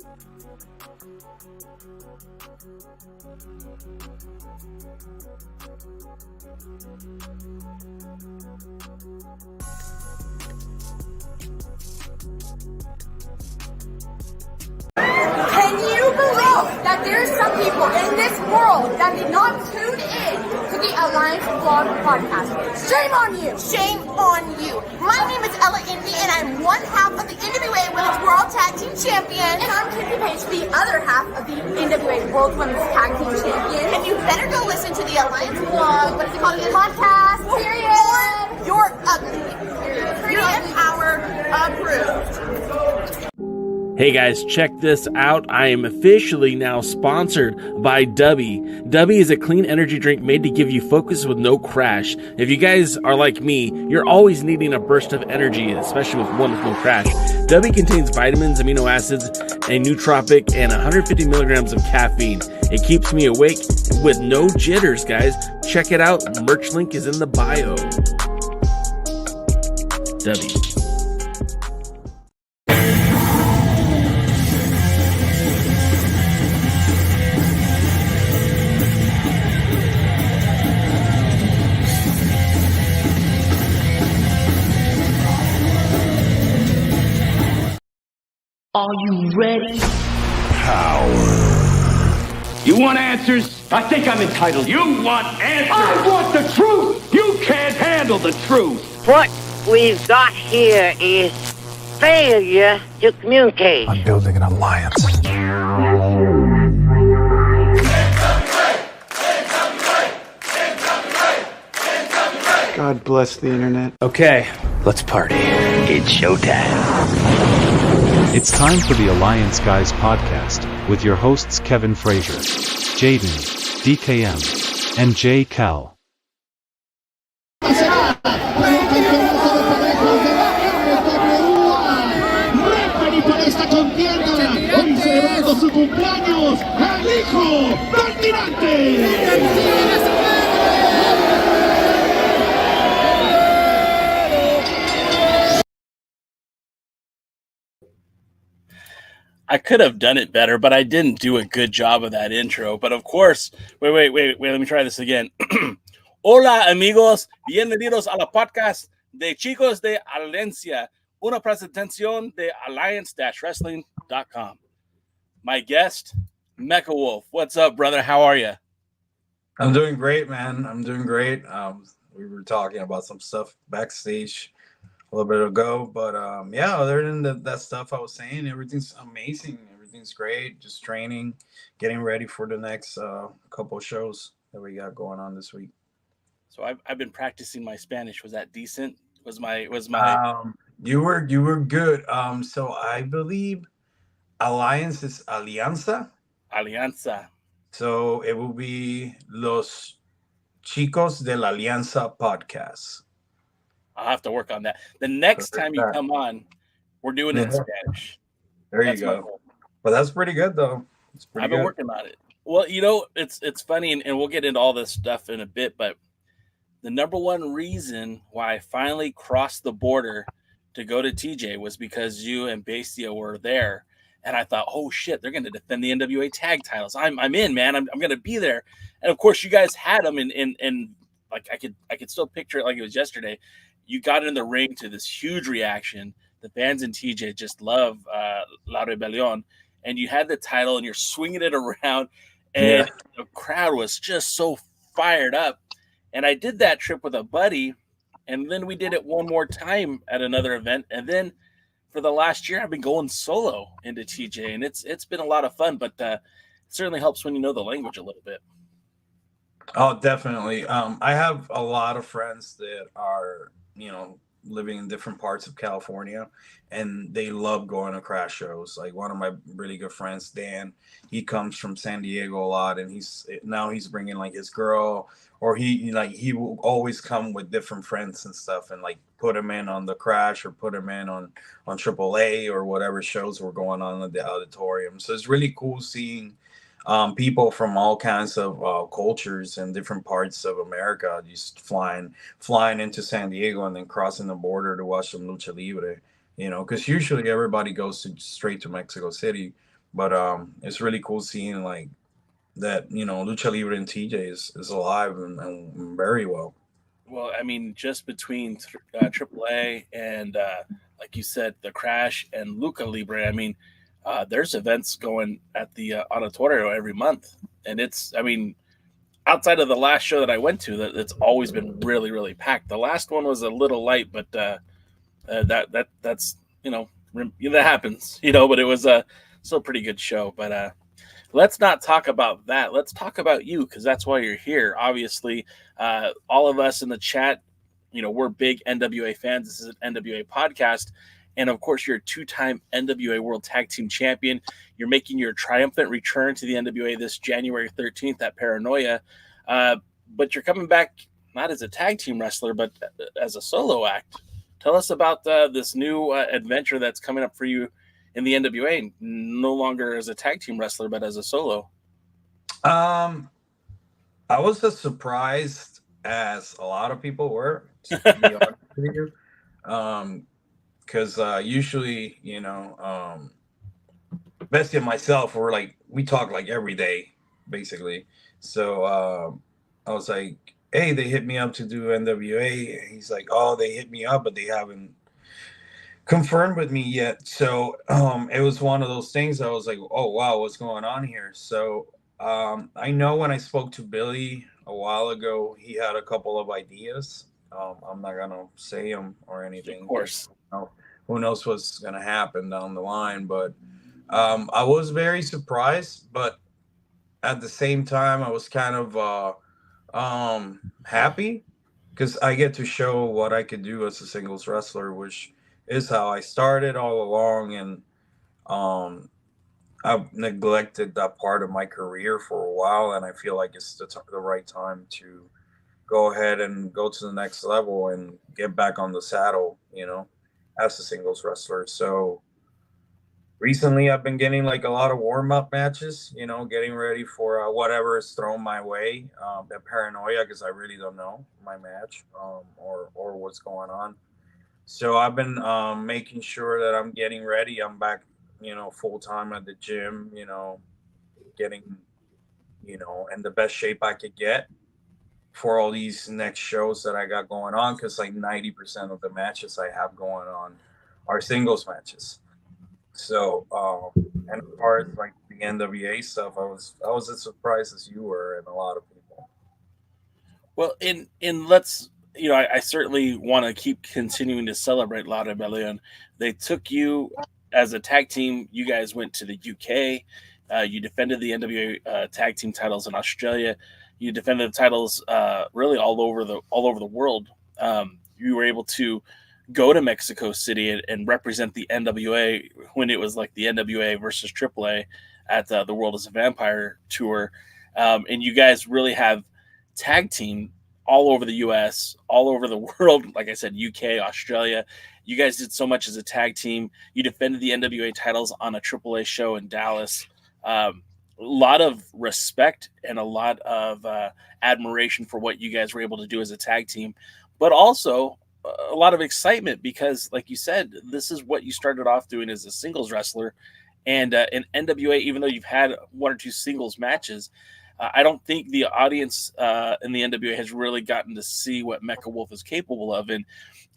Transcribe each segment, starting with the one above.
Can you believe that there's some people in this world that did not tune in to the Alliance Vlog podcast? Shame on you! Shame on you! My name is Ella Indy, and I'm one half of the NWA Women's World Tag Team Champion. And I'm Tiffany Page, the other half of the NWA World Women's Tag Team Champion. And you better go listen to the Alliance Vlog, what is it called? Podcast, period. You're ugly. You're Power approved. Hey guys, check this out. I am officially now sponsored by Dubby. Dubby is a clean energy drink made to give you focus with no crash. If you guys are like me, you're always needing a burst of energy, especially with one with no crash. Dubby contains vitamins, amino acids, a nootropic, and 150 milligrams of caffeine. It keeps me awake with no jitters, guys. Check it out. Merch link is in the bio. Dubby. Are you ready? Power. You want answers? I think I'm entitled. You want answers? I want the truth! You can't handle the truth! What we've got here is failure to communicate. I'm building an alliance. God bless the internet. Okay, Let's party. It's showtime. It's time for the Alliance Guys podcast with your hosts Kevin Frazier, Jaden, DKM, and J. Cal. Referee para esta contienda, hoy celebrando su cumpleaños, el hijo del tirante. I could have done it better, but I didn't do a good job of that intro. But of course, wait, let me try this again. Hola, amigos. Bienvenidos a la podcast de Chicos de Alencia, una presentación de alliance-wrestling.com. My guest, Mecha Wolf. What's up, brother? How are you? I'm doing great, man. I'm doing great. We were talking about some stuff backstage a little bit ago, but yeah, other than that stuff I was saying, everything's amazing. Everything's great. Just training, getting ready for the next couple shows that we got going on this week. So I've been practicing my Spanish. Was that decent? Was my You were good. So I believe Alliance is Alianza. Alianza. So it will be Los Chicos de la Alianza podcast. I'll have to work on that. The next time you come on, we're doing it in Spanish. There you go. But that's pretty good, though. I've been working on it. Well, you know, it's funny, and we'll get into all this stuff in a bit, but the number one reason why I finally crossed the border to go to TJ was because you and Bastia were there. And I thought, oh, shit, they're going to defend the NWA tag titles. I'm in, man. I'm going to be there. And, of course, you guys had them, and like I could still picture it like it was yesterday. You got in the ring to this huge reaction. The fans in TJ just love La Rebelión. And you had the title, and you're swinging it around, and the crowd was just so fired up. And I did that trip with a buddy, and then we did it one more time at another event. And then for the last year, I've been going solo into TJ, and it's been a lot of fun, but it certainly helps when you know the language a little bit. Oh, definitely. I have a lot of friends that are, living in different parts of California, and they love going to crash shows. Like one of my really good friends, Dan, he comes from San Diego a lot, and he's bringing like his girl, or he will always come with different friends and stuff, and like put him in on the crash or put him in on AAA or whatever shows were going on at the auditorium. So it's really cool seeing people from all kinds of cultures and different parts of America just flying into San Diego and then crossing the border to watch some Lucha Libre, because usually everybody goes straight to Mexico City. But it's really cool seeing like that, Lucha Libre and TJ is alive and very well. Well, I mean, just between AAA and, like you said, the Crash and Lucha Libre, I mean, there's events going at the Auditorio every month. And I mean, outside of the last show that I went to, it's always been really, really packed. The last one was a little light, but that's, that happens, but it was still a pretty good show. But let's not talk about that. Let's talk about you, because that's why you're here. Obviously, all of us in the chat, we're big NWA fans. This is an NWA podcast. And of course, you're a two-time NWA World Tag Team Champion. You're making your triumphant return to the NWA this January 13th at Paranoia. But you're coming back not as a tag team wrestler, but as a solo act. Tell us about this new adventure that's coming up for you in the NWA, no longer as a tag team wrestler, but as a solo. I was as surprised as a lot of people were, to be honest with you. Because usually, Bestie and myself we talk like every day, basically. So I was like, hey, they hit me up to do NWA. He's like, oh, they hit me up, but they haven't confirmed with me yet. So it was one of those things. I was like, oh, wow, what's going on here? So I know when I spoke to Billy a while ago, he had a couple of ideas. I'm not going to say them or anything. Of course. Who knows what's going to happen down the line. But I was very surprised. But at the same time, I was kind of happy because I get to show what I could do as a singles wrestler, which is how I started all along. And I've neglected that part of my career for a while. And I feel like it's the right time to go ahead and go to the next level and get back on the saddle, as a singles wrestler. So recently I've been getting like a lot of warm-up matches, getting ready for whatever is thrown my way at Paranoia, because I really don't know my match or what's going on. So I've been making sure that I'm getting ready. I'm back, full-time at the gym, getting, in the best shape I could get for all these next shows that I got going on, because like 90% of the matches I have going on are singles matches. So and as far as like the NWA stuff, I was as surprised as you were, and a lot of people. Well, in let's I certainly want to keep continuing to celebrate La Rebellion. They took you as a tag team. You guys went to the UK. You defended the NWA tag team titles in Australia. You defended the titles really all over the world. You were able to go to Mexico City and represent the NWA when it was like the NWA versus AAA at the World is a Vampire tour. And you guys really have tag team all over the US, all over the world. Like I said, UK, Australia. You guys did so much as a tag team. You defended the NWA titles on a AAA show in Dallas. A lot of respect and a lot of admiration for what you guys were able to do as a tag team, but also a lot of excitement because, like you said, this is what you started off doing as a singles wrestler. And in NWA, even though you've had one or two singles matches, I don't think the audience in the NWA has really gotten to see what Mecha Wolf is capable of. And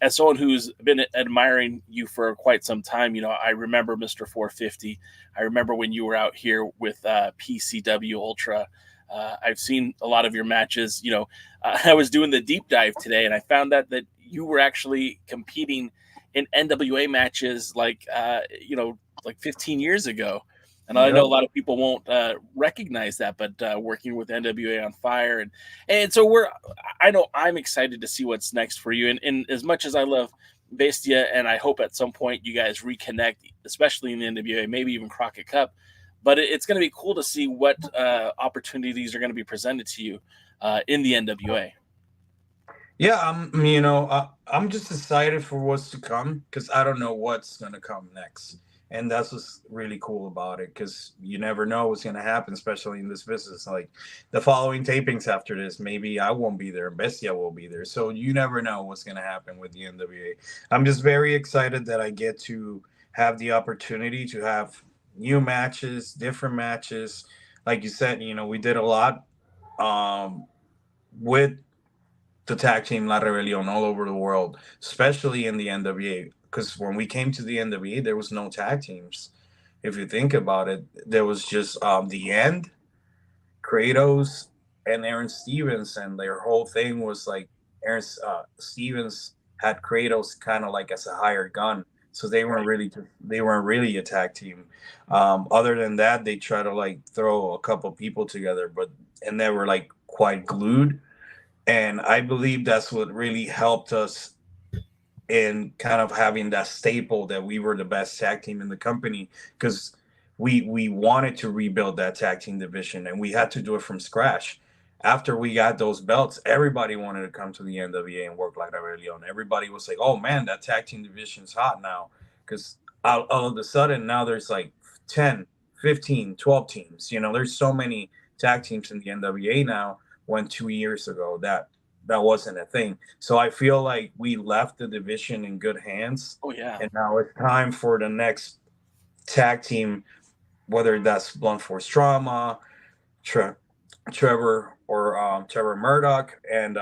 as someone who's been admiring you for quite some time, I remember Mr. 450. I remember when you were out here with PCW Ultra. I've seen a lot of your matches. I was doing the deep dive today, and I found out that you were actually competing in NWA matches like 15 years ago. And I know a lot of people won't recognize that, but working with NWA On Fire. And so I know I'm excited to see what's next for you. And as much as I love Bestia, and I hope at some point you guys reconnect, especially in the NWA, maybe even Crockett Cup, but it's going to be cool to see what opportunities are going to be presented to you in the NWA. Yeah, I'm just excited for what's to come because I don't know what's going to come next. And that's what's really cool about it, because you never know what's going to happen, especially in this business. Like the following tapings after this, maybe I won't be there. Bestia will be there. So you never know what's going to happen with the NWA. I'm just very excited that I get to have the opportunity to have, new matches, different matches. Like you said, you know, we did a lot with the tag team La Rebelión all over the world, especially in the NWA. Because when we came to the NWA, there was no tag teams. If you think about it, there was just the End, Kratos, and Aaron Stevens, and their whole thing was like Aaron Stevens had Kratos kind of like as a hired gun, so they weren't really a tag team. Other than that, they try to like throw a couple people together, and they were like quite glued. And I believe that's what really helped us in kind of having that staple that we were the best tag team in the company, because we wanted to rebuild that tag team division, and we had to do it from scratch. After we got those belts, everybody wanted to come to the NWA and work like Rebellion. Everybody was like, oh man, that tag team division's hot now. Because all of a sudden now there's like 10, 15, 12 teams. You know, there's so many tag teams in the NWA now, when 2 years ago that wasn't a thing. So I feel like we left the division in good hands. Oh yeah. And now it's time for the next tag team, whether that's Blunt Force Trauma, Trevor or Trevor Murdoch and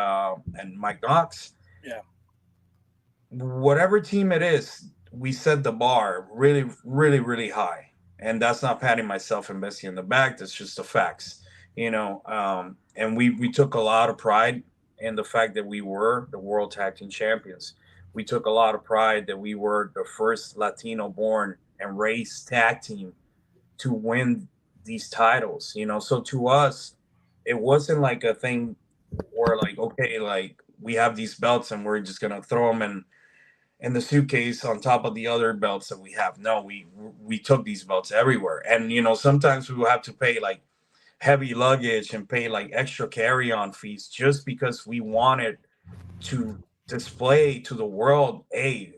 Mike Knox. Yeah. Whatever team it is, we set the bar really, really, really high. And that's not patting myself and Bessie in the back. That's just the facts, you know. And we took a lot of pride in the fact that we were the World Tag Team Champions. We took a lot of pride that we were the first Latino-born and raised tag team to win these titles, you know. So to us, it wasn't like a thing where like, okay, like we have these belts and we're just gonna throw them in the suitcase on top of the other belts that we have. No, we took these belts everywhere. And you know, sometimes we will have to pay like heavy luggage and pay like extra carry-on fees just because we wanted to display to the world, hey,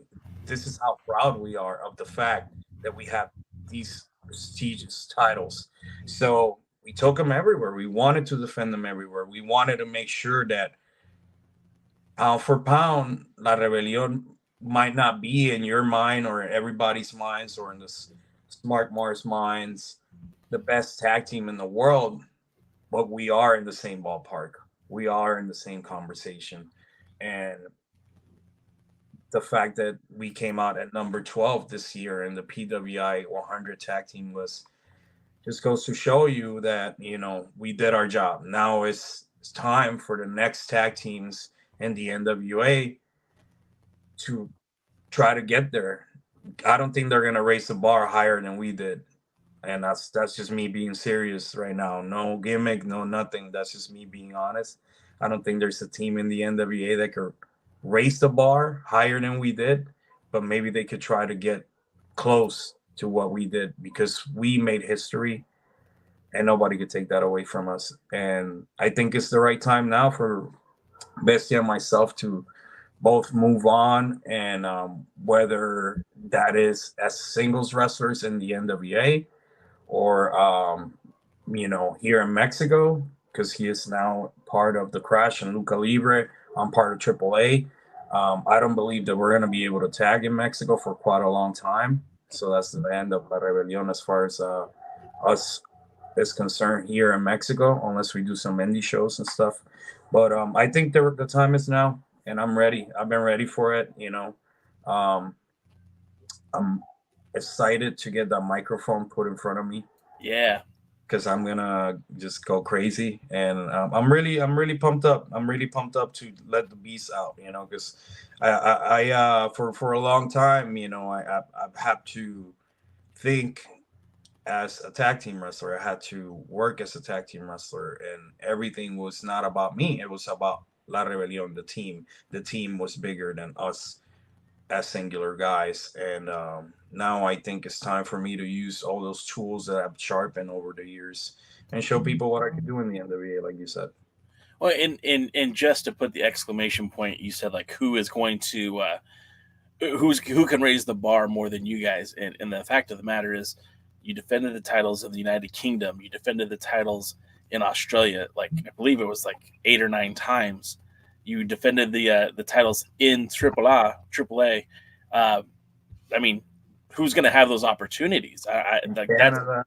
this is how proud we are of the fact that we have these prestigious titles. So we took them everywhere. We wanted to defend them everywhere. We wanted to make sure that for pound, La Rebelión might not be in your mind or everybody's minds or in the Smart Mars minds the best tag team in the world, but we are in the same ballpark. We are in the same conversation. And the fact that we came out at number 12 this year in the PWI 100 tag team list just goes to show you that, you know, we did our job. Now it's time for the next tag teams in the NWA to try to get there. I don't think they're going to raise the bar higher than we did. And that's just me being serious right now. No gimmick, no nothing. That's just me being honest. I don't think there's a team in the NWA that could raise the bar higher than we did, but maybe they could try to get close to what we did, because we made history and nobody could take that away from us. And I think it's the right time now for Bestia and myself to both move on, and whether that is as singles wrestlers in the NWA or you know, here in Mexico, because he is now part of the Crash and Lucha Libre. I'm part of AAA. I don't believe that we're going to be able to tag in Mexico for quite a long time. So that's the end of La Rebelión as far as us is concerned here in Mexico, unless we do some indie shows and stuff. But I think the time is now, and I'm ready. I've been ready for it, you know. I'm excited to get that microphone put in front of me. Yeah. Because I'm gonna just go crazy, and I'm really pumped up. I'm really pumped up to let the beast out, you know. Because I for a long time, you know, I've had to think as a tag team wrestler. I had to work as a tag team wrestler, and everything was not about me. It was about La Rebelión, the team. The team was bigger than us as singular guys, and now I think it's time for me to use all those tools that I've sharpened over the years and show people what I can do in the NWA, like you said. Well, and just to put the exclamation point, you said like who is going to who can raise the bar more than you guys, and the fact of the matter is, you defended the titles of the United Kingdom, you defended the titles in Australia, like I believe it was like 8 or 9 times. You defended the titles in AAA. I mean, who's going to have those opportunities? That's, Canada.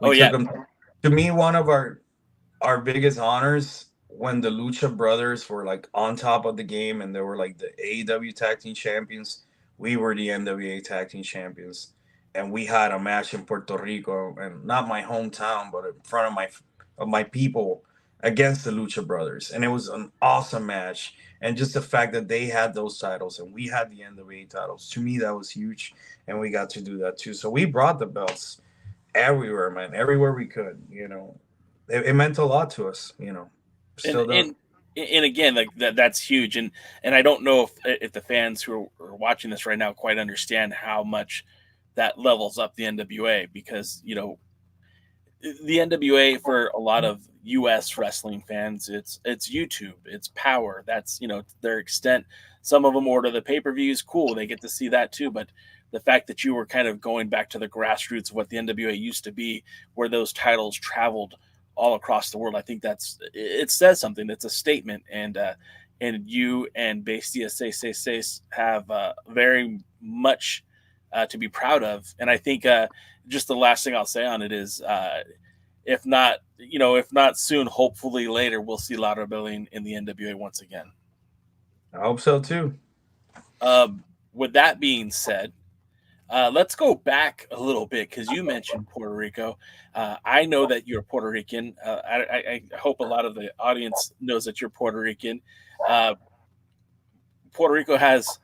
oh We yeah, took them. To me, one of our biggest honors when the Lucha Brothers were like on top of the game and they were like the AEW Tag Team Champions. We were the NWA Tag Team Champions, and we had a match in Puerto Rico, and not my hometown, but in front of my people against the Lucha Brothers, and it was an awesome match. And just the fact that they had those titles and we had the NWA titles, to me that was huge, and we got to do that too. So we brought the belts everywhere, man, everywhere we could. You know, it meant a lot to us. You know, still does. And again, like that's huge. And I don't know if the fans who are watching this right now quite understand how much that levels up the NWA, because, you know, the NWA for a lot of US wrestling fans, it's YouTube, it's power. That's, you know, their extent. Some of them order the pay-per-views, cool, they get to see that too. But the fact that you were kind of going back to the grassroots of what the NWA used to be, where those titles traveled all across the world, I think it says something. It's a statement, and you and Bestia Seis have very much to be proud of. And I think just the last thing I'll say on it is, if not soon, hopefully later, we'll see La Rebellion in the NWA once again. I hope so too. With that being said, let's go back a little bit, because you mentioned Puerto Rico. I know that you're Puerto Rican. I hope a lot of the audience knows that you're Puerto Rican. Puerto Rico has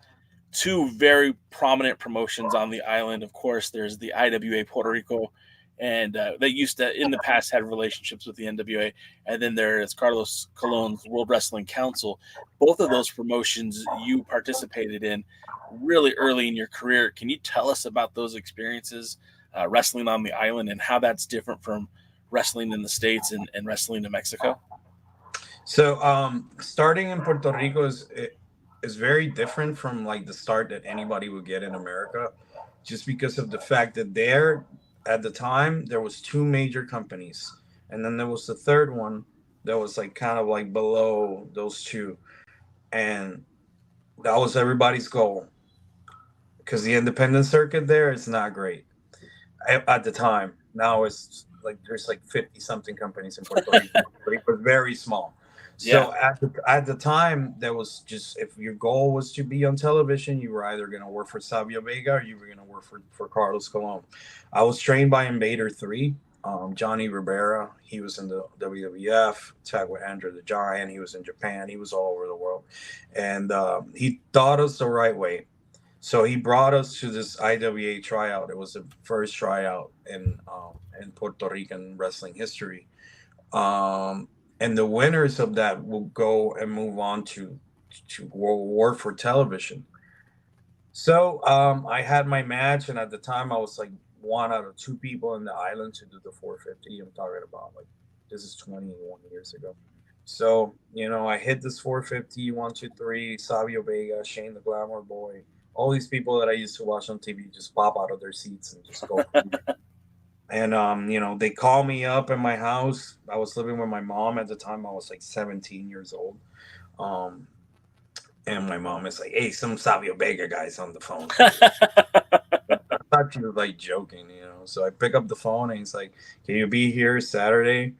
two very prominent promotions on the island. Of course, there's the IWA Puerto Rico, and they used to, in the past, had relationships with the NWA. And then there's Carlos Colon's World Wrestling Council. Both of those promotions you participated in really early in your career. Can you tell us about those experiences wrestling on the island, and how that's different from wrestling in the States and wrestling in Mexico? So starting in Puerto Rico is very different from like the start that anybody would get in America, just because of the fact that there at the time there was two major companies, and then there was the third one that was like kind of like below those two, and that was everybody's goal, because the independent circuit there is not great at the time. Now it's like there's like 50 something companies in Puerto Rico, but it was very small. So at the time, there was just, if your goal was to be on television, you were either going to work for Savio Vega or you were going to work for Carlos Colon. I was trained by Invader 3, Johnny Rivera. He was in the WWF, tag with Andre the Giant. He was in Japan. He was all over the world. And he taught us the right way. So he brought us to this IWA tryout. It was the first tryout in Puerto Rican wrestling history. And the winners of that will go and move on to work for television. So I had my match, and at the time I was like one out of two people in the island to do the 450. I'm talking about, like, this is 21 years ago. So, you know, I hit this 450, 1, 2, 3, Savio Vega, Shane the Glamour Boy, all these people that I used to watch on TV just pop out of their seats and just go. And, you know, they call me up in my house. I was living with my mom at the time. I was like 17 years old. And my mom is like, hey, some Savio Vega guy's on the phone. I thought she was like joking, you know. So I pick up the phone and he's like, can you be here Saturday?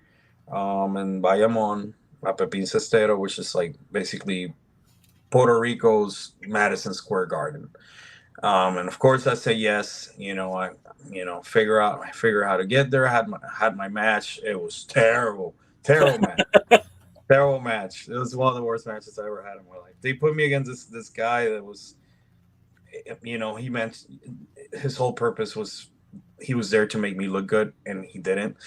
And Bayamon, a Pepin Cestero, which is like basically Puerto Rico's Madison Square Garden. And of course I say yes. You know, I figure out how to get there. I had my match. It was terrible match. Terrible match. It was one of the worst matches I ever had in my life. They put me against this guy that was, you know, he meant his whole purpose was he was there to make me look good, and he didn't.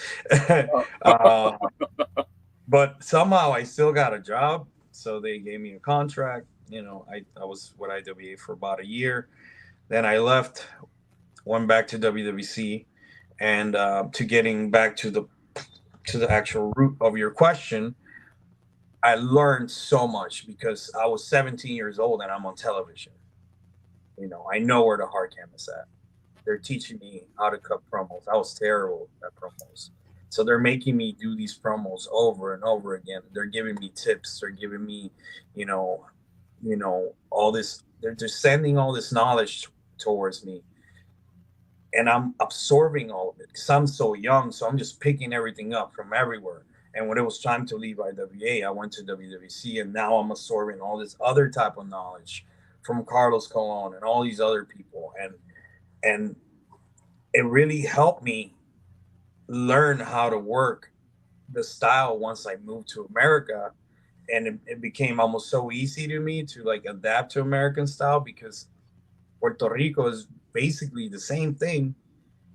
But somehow I still got a job, so they gave me a contract. You know, I was with IWA for about a year. Then I left, went back to WWC, and to getting back to the actual root of your question, I learned so much because I was 17 years old and I'm on television. You know, I know where the hard cam is at. They're teaching me how to cut promos. I was terrible at promos. So they're making me do these promos over and over again. They're giving me tips. They're giving me, you know, all this. They're just sending all this knowledge towards me. and I'm absorbing all of it because I'm so young. So I'm just picking everything up from everywhere. And when it was time to leave IWA, I went to WWC, and now I'm absorbing all this other type of knowledge from Carlos Colon and all these other people. And it really helped me learn how to work the style once I moved to America. And it became almost so easy to me to like adapt to American style, because Puerto Rico is basically the same thing,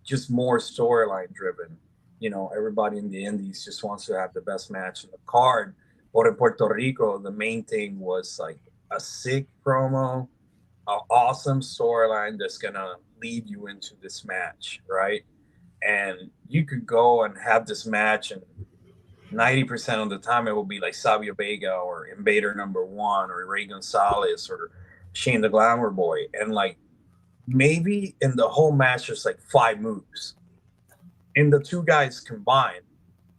just more storyline driven. You know, everybody in the Indies just wants to have the best match in the card. But in Puerto Rico, the main thing was like a sick promo, an awesome storyline that's gonna lead you into this match, right? And you could go and have this match, and 90% of the time it will be like Savio Vega or Invader #1 or Ray Gonzalez or Shane the Glamour Boy. And like maybe in the whole match there's like 5 moves. And the two guys combined,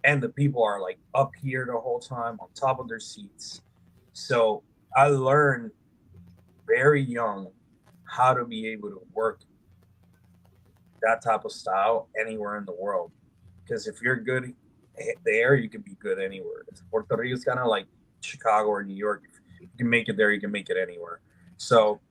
and the people are like up here the whole time on top of their seats. So I learned very young how to be able to work that type of style anywhere in the world. Because if you're good there, you can be good anywhere. Puerto Rico is kind of like Chicago or New York. If you can make it there, you can make it anywhere. So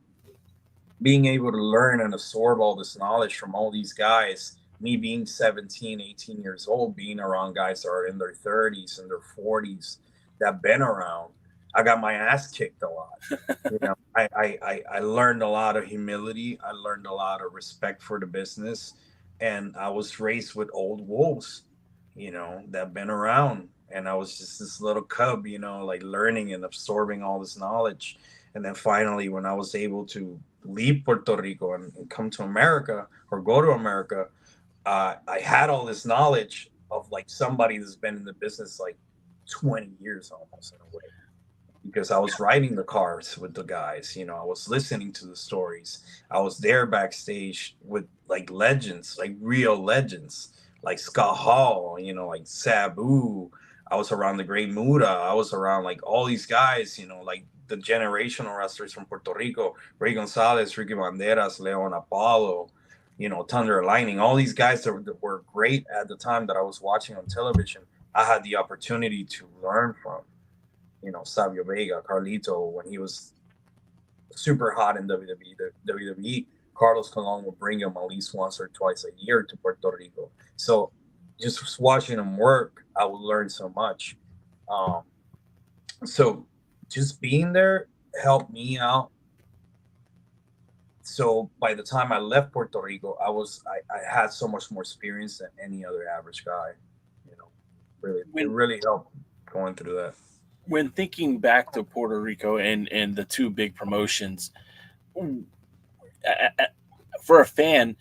being able to learn and absorb all this knowledge from all these guys, me being 17, 18 years old, being around guys that are in their 30s and their 40s that been around, I got my ass kicked a lot. You know, I learned a lot of humility. I learned a lot of respect for the business. And I was raised with old wolves, you know, that been around. And I was just this little cub, you know, like learning and absorbing all this knowledge. And then finally, when I was able to leave Puerto Rico and come to America or go to America, I had all this knowledge of like somebody that's been in the business like 20 years almost in a way, because I was riding the cars with the guys, you know, I was listening to the stories. I was there backstage with like legends, like real legends, like Scott Hall, you know, like Sabu. I was around the Great Muda. I was around like all these guys, you know, like the generational wrestlers from Puerto Rico, Ray Gonzalez, Ricky Banderas, Leon Apollo, you know, Thunder Lightning, all these guys that were great at the time that I was watching on television. I had the opportunity to learn from, you know, Savio Vega, Carlito, when he was super hot in WWE. Carlos Colon would bring him at least once or twice a year to Puerto Rico. So just watching him work, I would learn so much. So just being there helped me out. So by the time I left Puerto Rico, I had so much more experience than any other average guy. You know, it really helped going through that. When thinking back to Puerto Rico and the two big promotions, for a fan,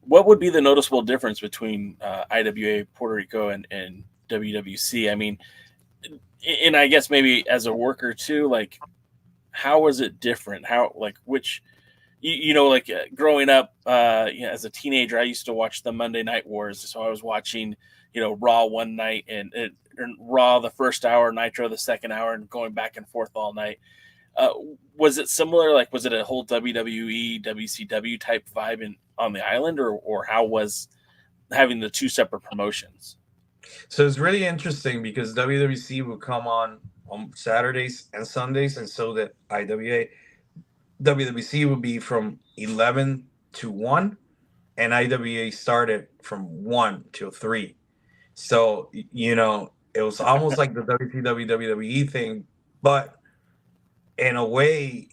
what would be the noticeable difference between IWA Puerto Rico and WWC? I mean, and I guess maybe as a worker too, like how was it different? How, like, which, you know, like growing up, you know, as a teenager, I used to watch the Monday Night Wars. So I was watching, you know, Raw one night and Raw the first hour, Nitro the second hour, and going back and forth all night. Was it similar? Like, was it a whole WWE, WCW type vibe on the island, or how was having the two separate promotions? So it's really interesting because WWC would come on Saturdays and Sundays, and so that WWC would be from 11 to 1, and IWA started from 1 till 3. So, you know, it was almost like the WCW WWE thing, but in a way,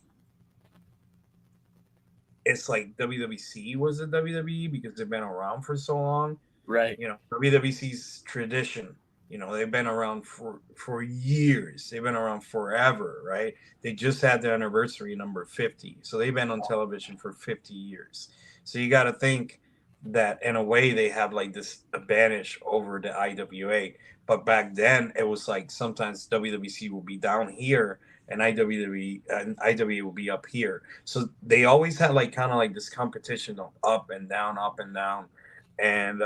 it's like WWC was the WWE because they've been around for so long. Right. You know, WWC's tradition, you know, they've been around for years. They've been around forever, right? They just had their anniversary number 50. So they've been on television for 50 years. So you got to think that in a way they have like this advantage over the IWA. But back then it was like sometimes WWC will be down here and IWA will be up here. So they always had like kind of like this competition of up and down. And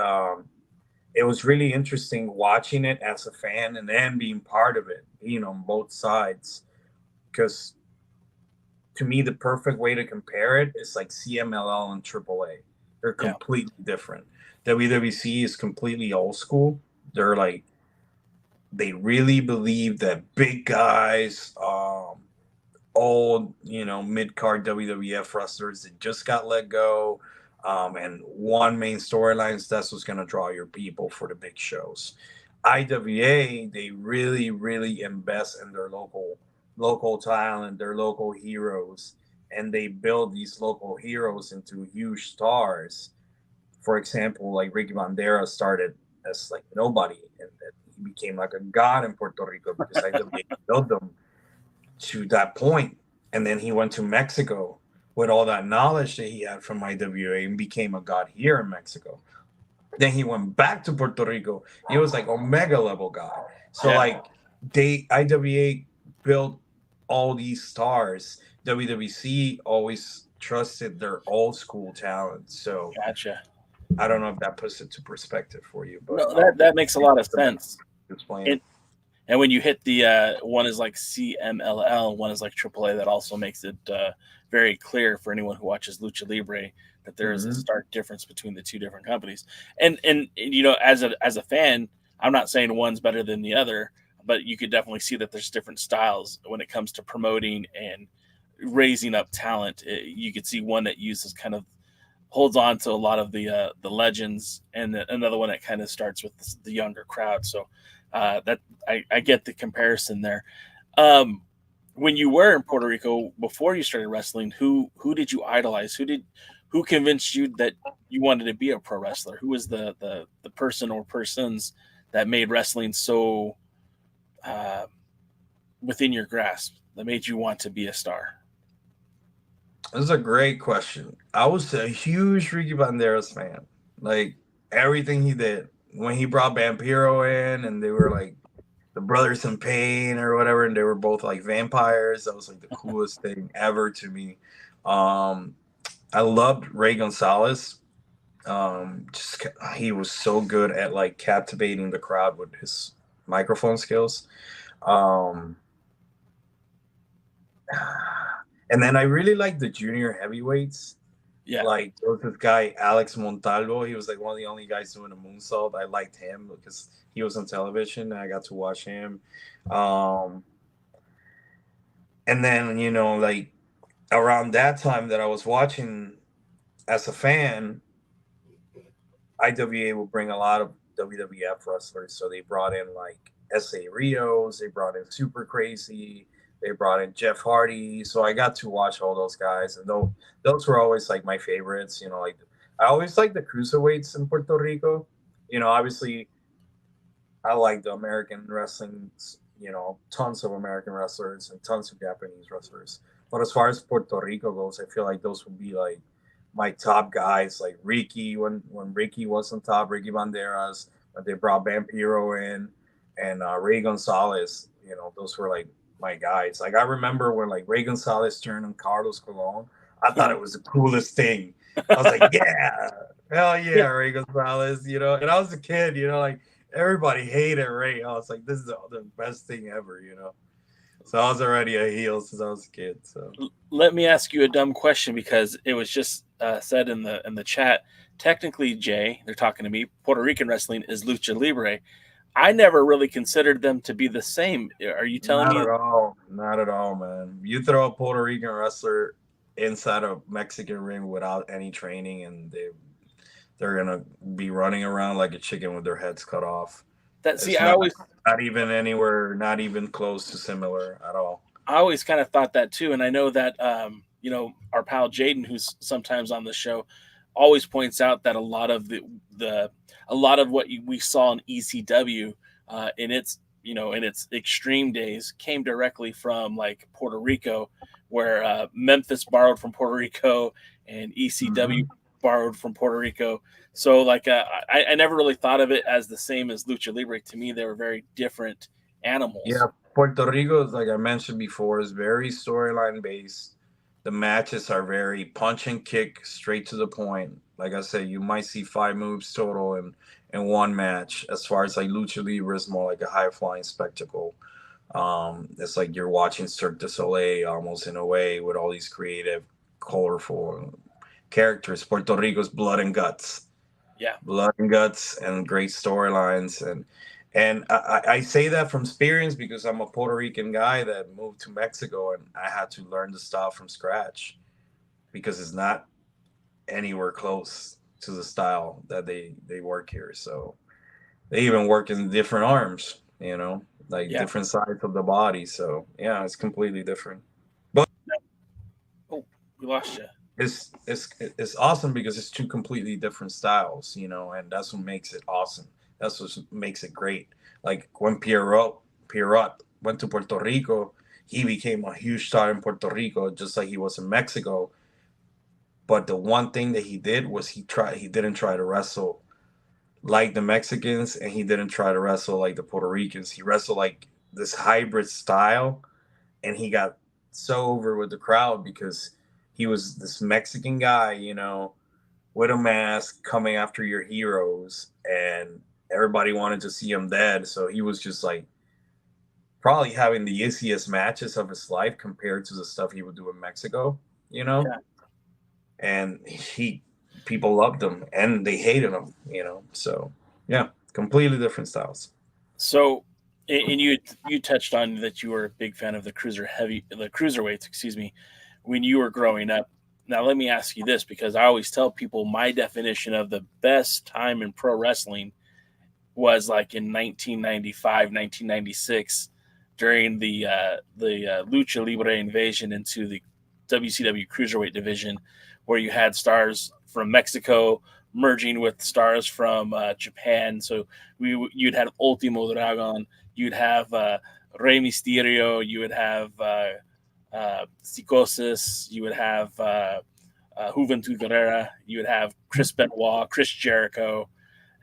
it was really interesting watching it as a fan and then being part of it, you know, on both sides. Because to me, the perfect way to compare it is like CMLL and AAA. They're completely different. WWC is completely old school. They're like, they really believe that big guys, old, mid-card WWF wrestlers that just got let go, and one main storyline, that's what's going to draw your people for the big shows. IWA, they really, really invest in their local talent, their local heroes, and they build these local heroes into huge stars. For example, like Ricky Bandera started as like nobody, and then he became like a god in Puerto Rico because IWA built them to that point. And then he went to Mexico with all that knowledge that he had from IWA and became a god here in Mexico. Then he went back to Puerto Rico. He was like Omega level god. So like IWA built all these stars. WWC always trusted their old school talent. So gotcha. I don't know if that puts it to perspective for you, but no, that makes a lot of sense. Explain. And when you hit the one is like CMLL, one is like AAA, that also makes it very clear for anyone who watches Lucha Libre that there is a stark difference between the two different companies. And as a fan, I'm not saying one's better than the other, but you could definitely see that there's different styles when it comes to promoting and raising up talent. You could see one that uses kind of holds on to a lot of the legends, and another one that kind of starts with the younger crowd. So that I get the comparison there. When you were in Puerto Rico before you started wrestling, who did you idolize? Who convinced you that you wanted to be a pro wrestler? Who was the person or persons that made wrestling so within your grasp that made you want to be a star? This is a great question. I was a huge Ricky Banderas fan. Like everything he did. When he brought Vampiro in and they were like the brothers in pain or whatever, and they were both like vampires, that was like the coolest thing ever to me. I loved Ray Gonzalez. He was so good at like captivating the crowd with his microphone skills. And then I really liked the junior heavyweights. Yeah. Like there was this guy, Alex Montalvo. He was like one of the only guys doing a moonsault. I liked him because he was on television and I got to watch him. And then, like around that time that I was watching as a fan, IWA would bring a lot of WWF wrestlers. So they brought in like S.A. Rios, they brought in Super Crazy, they brought in Jeff Hardy. So I got to watch all those guys. And those were always like my favorites. Like I always liked the cruiserweights in Puerto Rico. Obviously I like the American wrestling, tons of American wrestlers and tons of Japanese wrestlers. But as far as Puerto Rico goes, I feel like those would be like my top guys, like Ricky, when Ricky was on top, Ricky Banderas, they brought Vampiro in, and Ray Gonzalez, those were like my guys. Like I remember when like Ray Gonzalez turned on Carlos Colon, I thought it was the coolest thing. I was like, yeah, hell yeah, Ray Gonzalez, and I was a kid, like everybody hated Ray. I was like, this is the best thing ever, So I was already a heel since I was a kid. So let me ask you a dumb question because it was just said in the chat. Technically, Jay, they're talking to me. Puerto Rican wrestling is Lucha Libre. I never really considered them to be the same. Are you telling me? Not at all, man. You throw a Puerto Rican wrestler inside a Mexican ring without any training, and they're gonna be running around like a chicken with their heads cut off. Not even anywhere, not even close to similar at all. I always kind of thought that too, and I know that our pal Jaden, who's sometimes on the show, always points out that a lot of what we saw in ECW in its extreme days came directly from like Puerto Rico, where Memphis borrowed from Puerto Rico and ECW borrowed from Puerto Rico. So like I never really thought of it as the same as Lucha Libre. To me, they were very different animals. Yeah, Puerto Rico, like I mentioned before, is very storyline based. The matches are very punch and kick, straight to the point. Like I said, you might see 5 moves total in one match. As far as like Lucha Libre is more like a high flying spectacle. It's like you're watching Cirque du Soleil almost in a way, with all these creative, colorful, characters. Puerto Rico's blood and guts. Yeah. Blood and guts and great storylines. And I say that from experience because I'm a Puerto Rican guy that moved to Mexico, and I had to learn the style from scratch because it's not anywhere close to the style that they work here. So they even work in different arms, like different sides of the body. So yeah, it's completely different. But oh, we lost you. It's awesome because it's two completely different styles, and that's what makes it awesome. That's what makes it great. Like when Pierrot went to Puerto Rico, he became a huge star in Puerto Rico, just like he was in Mexico. But the one thing that he did was he didn't try to wrestle like the Mexicans, and he didn't try to wrestle like the Puerto Ricans. He wrestled like this hybrid style, and he got so over with the crowd because he was this Mexican guy, with a mask coming after your heroes, and everybody wanted to see him dead. So he was just like probably having the easiest matches of his life compared to the stuff he would do in Mexico, Yeah. And people loved him and they hated him, So yeah, completely different styles. So, and you touched on that you were a big fan of the cruiserweights, when you were growing up. Now, let me ask you this, because I always tell people my definition of the best time in pro wrestling was like in 1995, 1996, during the Lucha Libre invasion into the WCW Cruiserweight division, where you had stars from Mexico merging with stars from Japan. So you'd have Ultimo Dragon, you'd have Rey Mysterio, you would have Psicosis, you would have Juventud Guerrera, you would have Chris Benoit, Chris Jericho,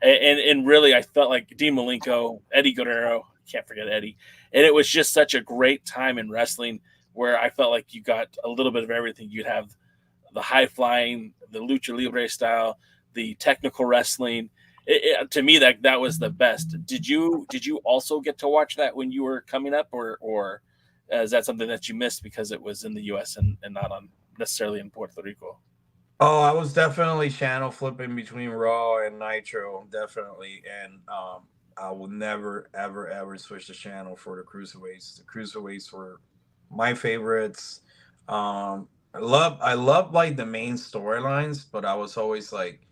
and really I felt like Dean Malenko, Eddie Guerrero, can't forget Eddie. And it was just such a great time in wrestling where I felt like you got a little bit of everything. You'd have the high flying, the lucha libre style, the technical wrestling. To me, that was the best. Did you also get to watch that when you were coming up, or is that something that you missed because it was in the U.S. and not necessarily in Puerto Rico? Oh, I was definitely channel flipping between Raw and Nitro, definitely, and I will never ever switch the channel for the cruiserweights. The cruiserweights were my favorites. I love like the main storylines, but I was always like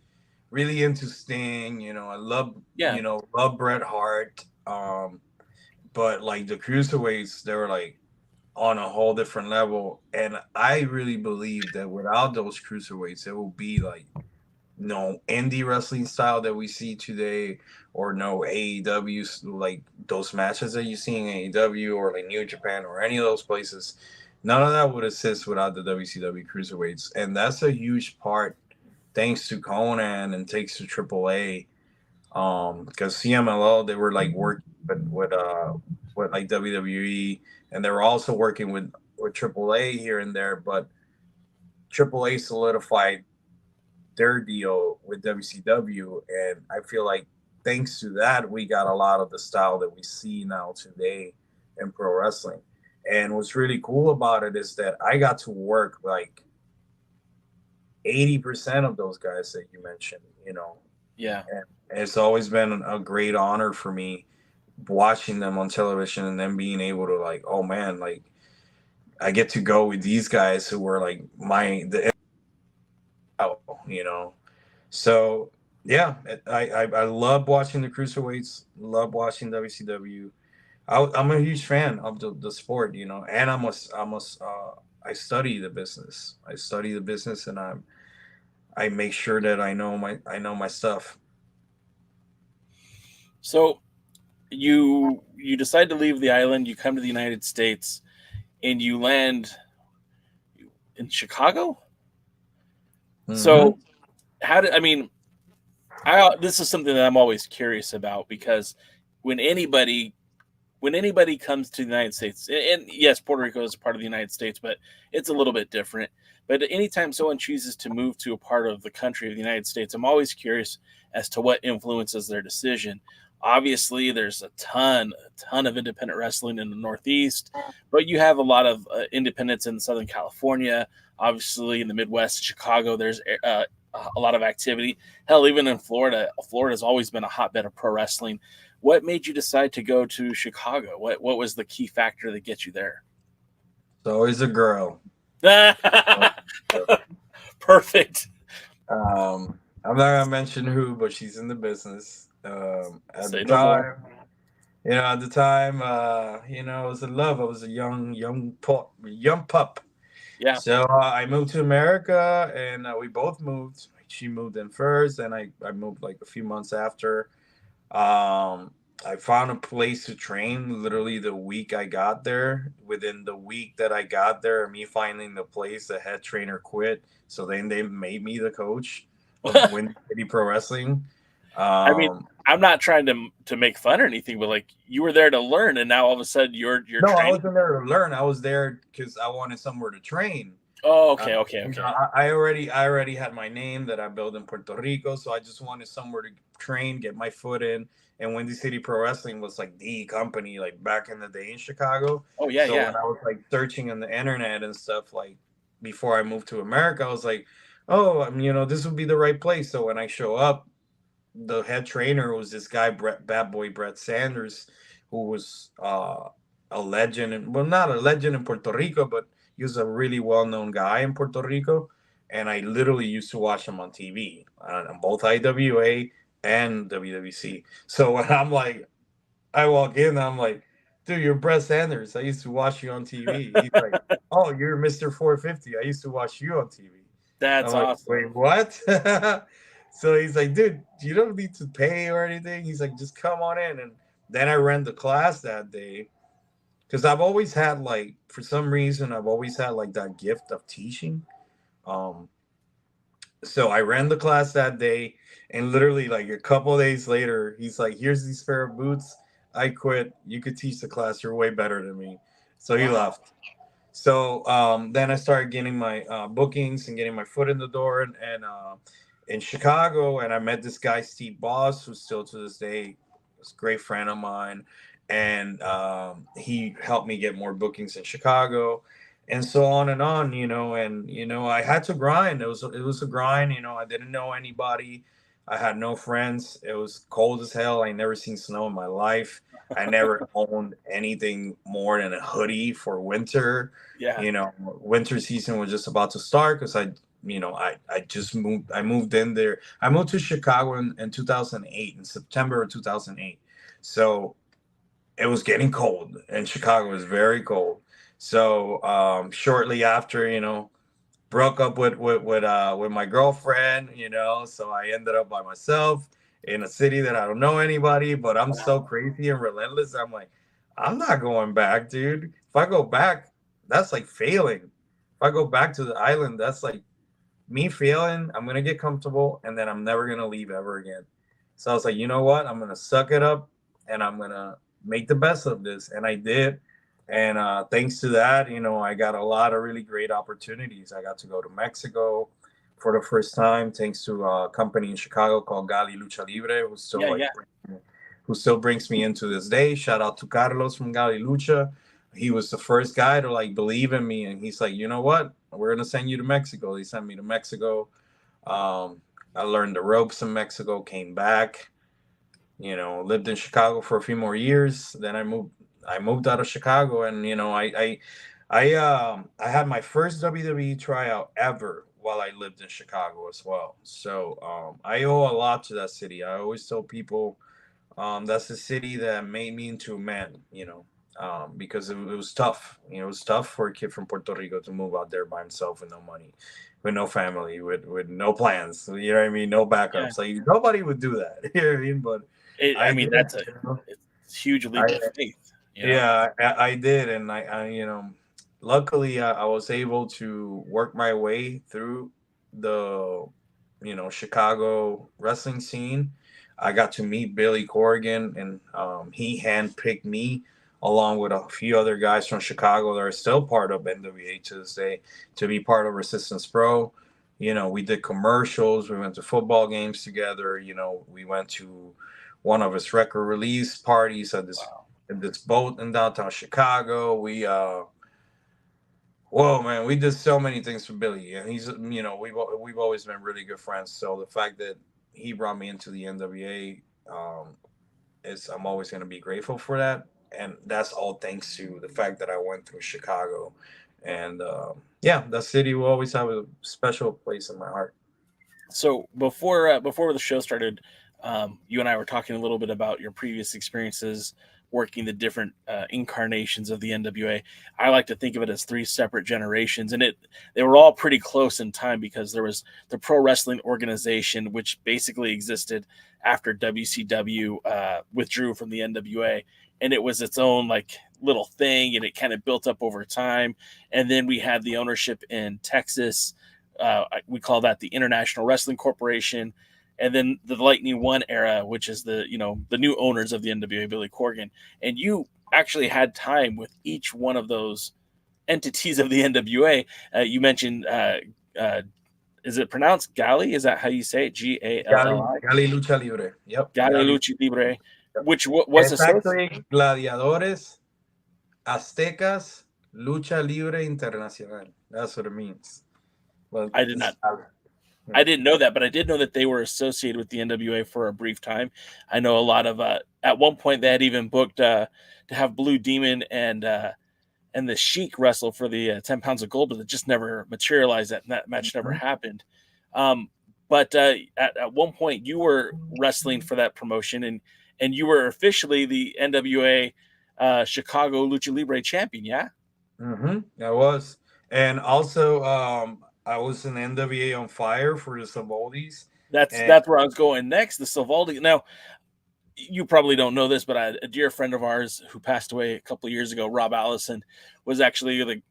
really into Sting. I love Bret Hart. But like the cruiserweights, they were like on a whole different level, and I really believe that without those cruiserweights, it will be like no indie wrestling style that we see today, or no AEW, like those matches that you see in AEW or like New Japan or any of those places. None of that would exist without the WCW cruiserweights, and that's a huge part, thanks to Conan and thanks to AAA, because CMLL, they were like working with like WWE, and they were also working with AAA here and there, but AAA solidified their deal with WCW, and I feel like thanks to that, we got a lot of the style that we see now today in pro wrestling. And what's really cool about it is that I got to work like 80% of those guys that you mentioned, Yeah. And it's always been a great honor for me watching them on television and then being able to like, oh man, like I get to go with these guys who were like So yeah, I love watching the cruiserweights, love watching WCW. I'm a huge fan of the sport, and I study the business. I study the business, and I make sure that I know my stuff. So you decide to leave the island, you come to the United States, and you land in Chicago. Mm-hmm. So this is something that I'm always curious about, because when anybody comes to the United States, and yes, Puerto Rico is a part of the United States, but it's a little bit different. But anytime someone chooses to move to a part of the country of the United States, I'm always curious as to what influences their decision. Obviously, there's a ton of independent wrestling in the Northeast, but you have a lot of independents in Southern California. Obviously, in the Midwest, Chicago, there's a lot of activity. Hell, even in Florida, Florida's always been a hotbed of pro wrestling. What made you decide to go to Chicago? What was the key factor that gets you there? It's always a girl. Perfect. I'm not gonna mention who, but she's in the business. At the time, it was a love. I was a young pup. Yeah. So I moved to America, and we both moved. She moved in first, and I moved like a few months after. I found a place to train literally the week I got there. Within the week that I got there, me finding the place, the head trainer quit. So then they made me the coach of Windy City Pro Wrestling. I mean, I'm not trying to make fun or anything, but like you were there to learn, and now all of a sudden you're no, training? I wasn't there to learn. I was there because I wanted somewhere to train. Oh, okay. I already had my name that I built in Puerto Rico, so I just wanted somewhere to train, get my foot in. And Windy City Pro Wrestling was like the company, like back in the day in Chicago. Oh yeah, so yeah. when I was like searching on the internet and stuff, like before I moved to America, I was like, oh, this would be the right place. So when I show up, the head trainer was this guy, Bad Boy Brett Sanders, who was a legend, and well, not a legend in Puerto Rico, but he was a really well-known guy in Puerto Rico. And I literally used to watch him on TV on both IWA and WWC. So when I walk in, I'm like, dude, you're Brett Sanders. I used to watch you on TV. He's like, oh, you're Mr. 450. I used to watch you on TV. That's awesome. Wait, what? So he's like, dude, you don't need to pay or anything. He's like, just come on in. And then I ran the class that day because I've always had for some reason, I've always had that gift of teaching. So I ran the class that day, and literally a couple of days later, he's like, here's these pair of boots. I quit. You could teach the class. You're way better than me. So he left. So then I started getting my bookings and getting my foot in the door and in Chicago. And I met this guy, Steve Boss, who's still to this day is a great friend of mine. And he helped me get more bookings in Chicago. And so on and on, I had to grind. It was a grind. I didn't know anybody. I had no friends. It was cold as hell. I never seen snow in my life. I never owned anything more than a hoodie for winter. Yeah. Winter season was just about to start because I just moved. I moved in there. I moved to Chicago in 2008, in September of 2008. So it was getting cold, and Chicago was very cold. So shortly after, broke up with my girlfriend, so I ended up by myself in a city that I don't know anybody, but I'm so crazy and relentless. I'm like, I'm not going back, dude. If I go back, that's like failing. If I go back to the island, that's like me failing. I'm going to get comfortable, and then I'm never going to leave ever again. So I was like, you know what? I'm going to suck it up, and I'm going to make the best of this. And I did. And thanks to that, I got a lot of really great opportunities. I got to go to Mexico for the first time, thanks to a company in Chicago called GALLI Lucha Libre, who still brings me into this day. Shout out to Carlos from GALLI Lucha. He was the first guy to believe in me, and he's like, you know what? We're gonna send you to Mexico. They sent me to Mexico. I learned the ropes in Mexico. Came back. Lived in Chicago for a few more years. Then I moved out of Chicago, and I had my first WWE tryout ever while I lived in Chicago as well. So I owe a lot to that city. I always tell people that's the city that made me into a man. Because it was tough. It was tough for a kid from Puerto Rico to move out there by himself with no money, with no family, with no plans. You know what I mean? No backups. Yeah. Like nobody would do that. You know what I mean? But that's a huge leap of faith. Yeah, I did, and I luckily I was able to work my way through the Chicago wrestling scene. I got to meet Billy Corrigan, and he handpicked me along with a few other guys from Chicago that are still part of NWA to this day to be part of Resistance Pro. We did commercials. We went to football games together. We went to one of his record release parties at this boat in downtown Chicago. We whoa, man, we did so many things for Billy, and he's, we've always been really good friends. So the fact that he brought me into the NWA, I'm always going to be grateful for that, and that's all thanks to the fact that I went through Chicago, and that city will always have a special place in my heart. So before the show started, you and I were talking a little bit about your previous experiences working the different incarnations of the NWA. I like to think of it as 3 separate generations, and they were all pretty close in time, because there was the Pro Wrestling Organization, which basically existed after WCW withdrew from the NWA, and it was its own like little thing, and it kind of built up over time. And then we had the ownership in Texas. We call that the International Wrestling Corporation. And then the Lightning One era, which is the new owners of the NWA, Billy Corgan. And you actually had time with each one of those entities of the NWA. You mentioned, is it pronounced GALLI? Is that how you say it? GALLI? GALLI Lucha Libre. Yep. GALLI Lucha Libre, which was actually Gladiadores Aztecas Lucha Libre Internacional. That's what it means. Well, I didn't know that, but I did know that they were associated with the NWA for a brief time. I know a lot of at one point they had even booked to have Blue Demon and the Sheik wrestle for the 10 pounds of gold, but it just never materialized. That match never happened. But at one point you were wrestling for that promotion, and you were officially the NWA Chicago Lucha Libre champion. Yeah. I was, and also I was in NWA On Fire for the Savaldis. That's where I was going next. The Savaldi. Now, you probably don't know this, but a dear friend of ours who passed away a couple of years ago, Rob Allison, was actually the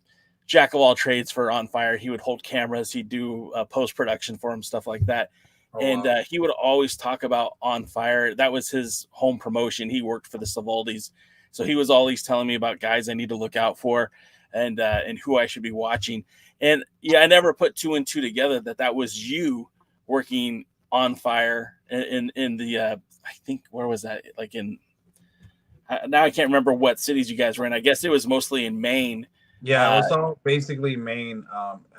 jack of all trades for On Fire. He would hold cameras, he'd do post-production for him, stuff like that. Wow. He would always talk about On Fire. That was his home promotion. He worked for the Savaldis. So he was always telling me about guys I need to look out for and who I should be watching. And yeah, I never put 2 and 2 together that was you working On Fire in the I think, where was that? Like in now I can't remember what cities you guys were in. I guess it was mostly in Maine. Yeah, it was all basically Maine.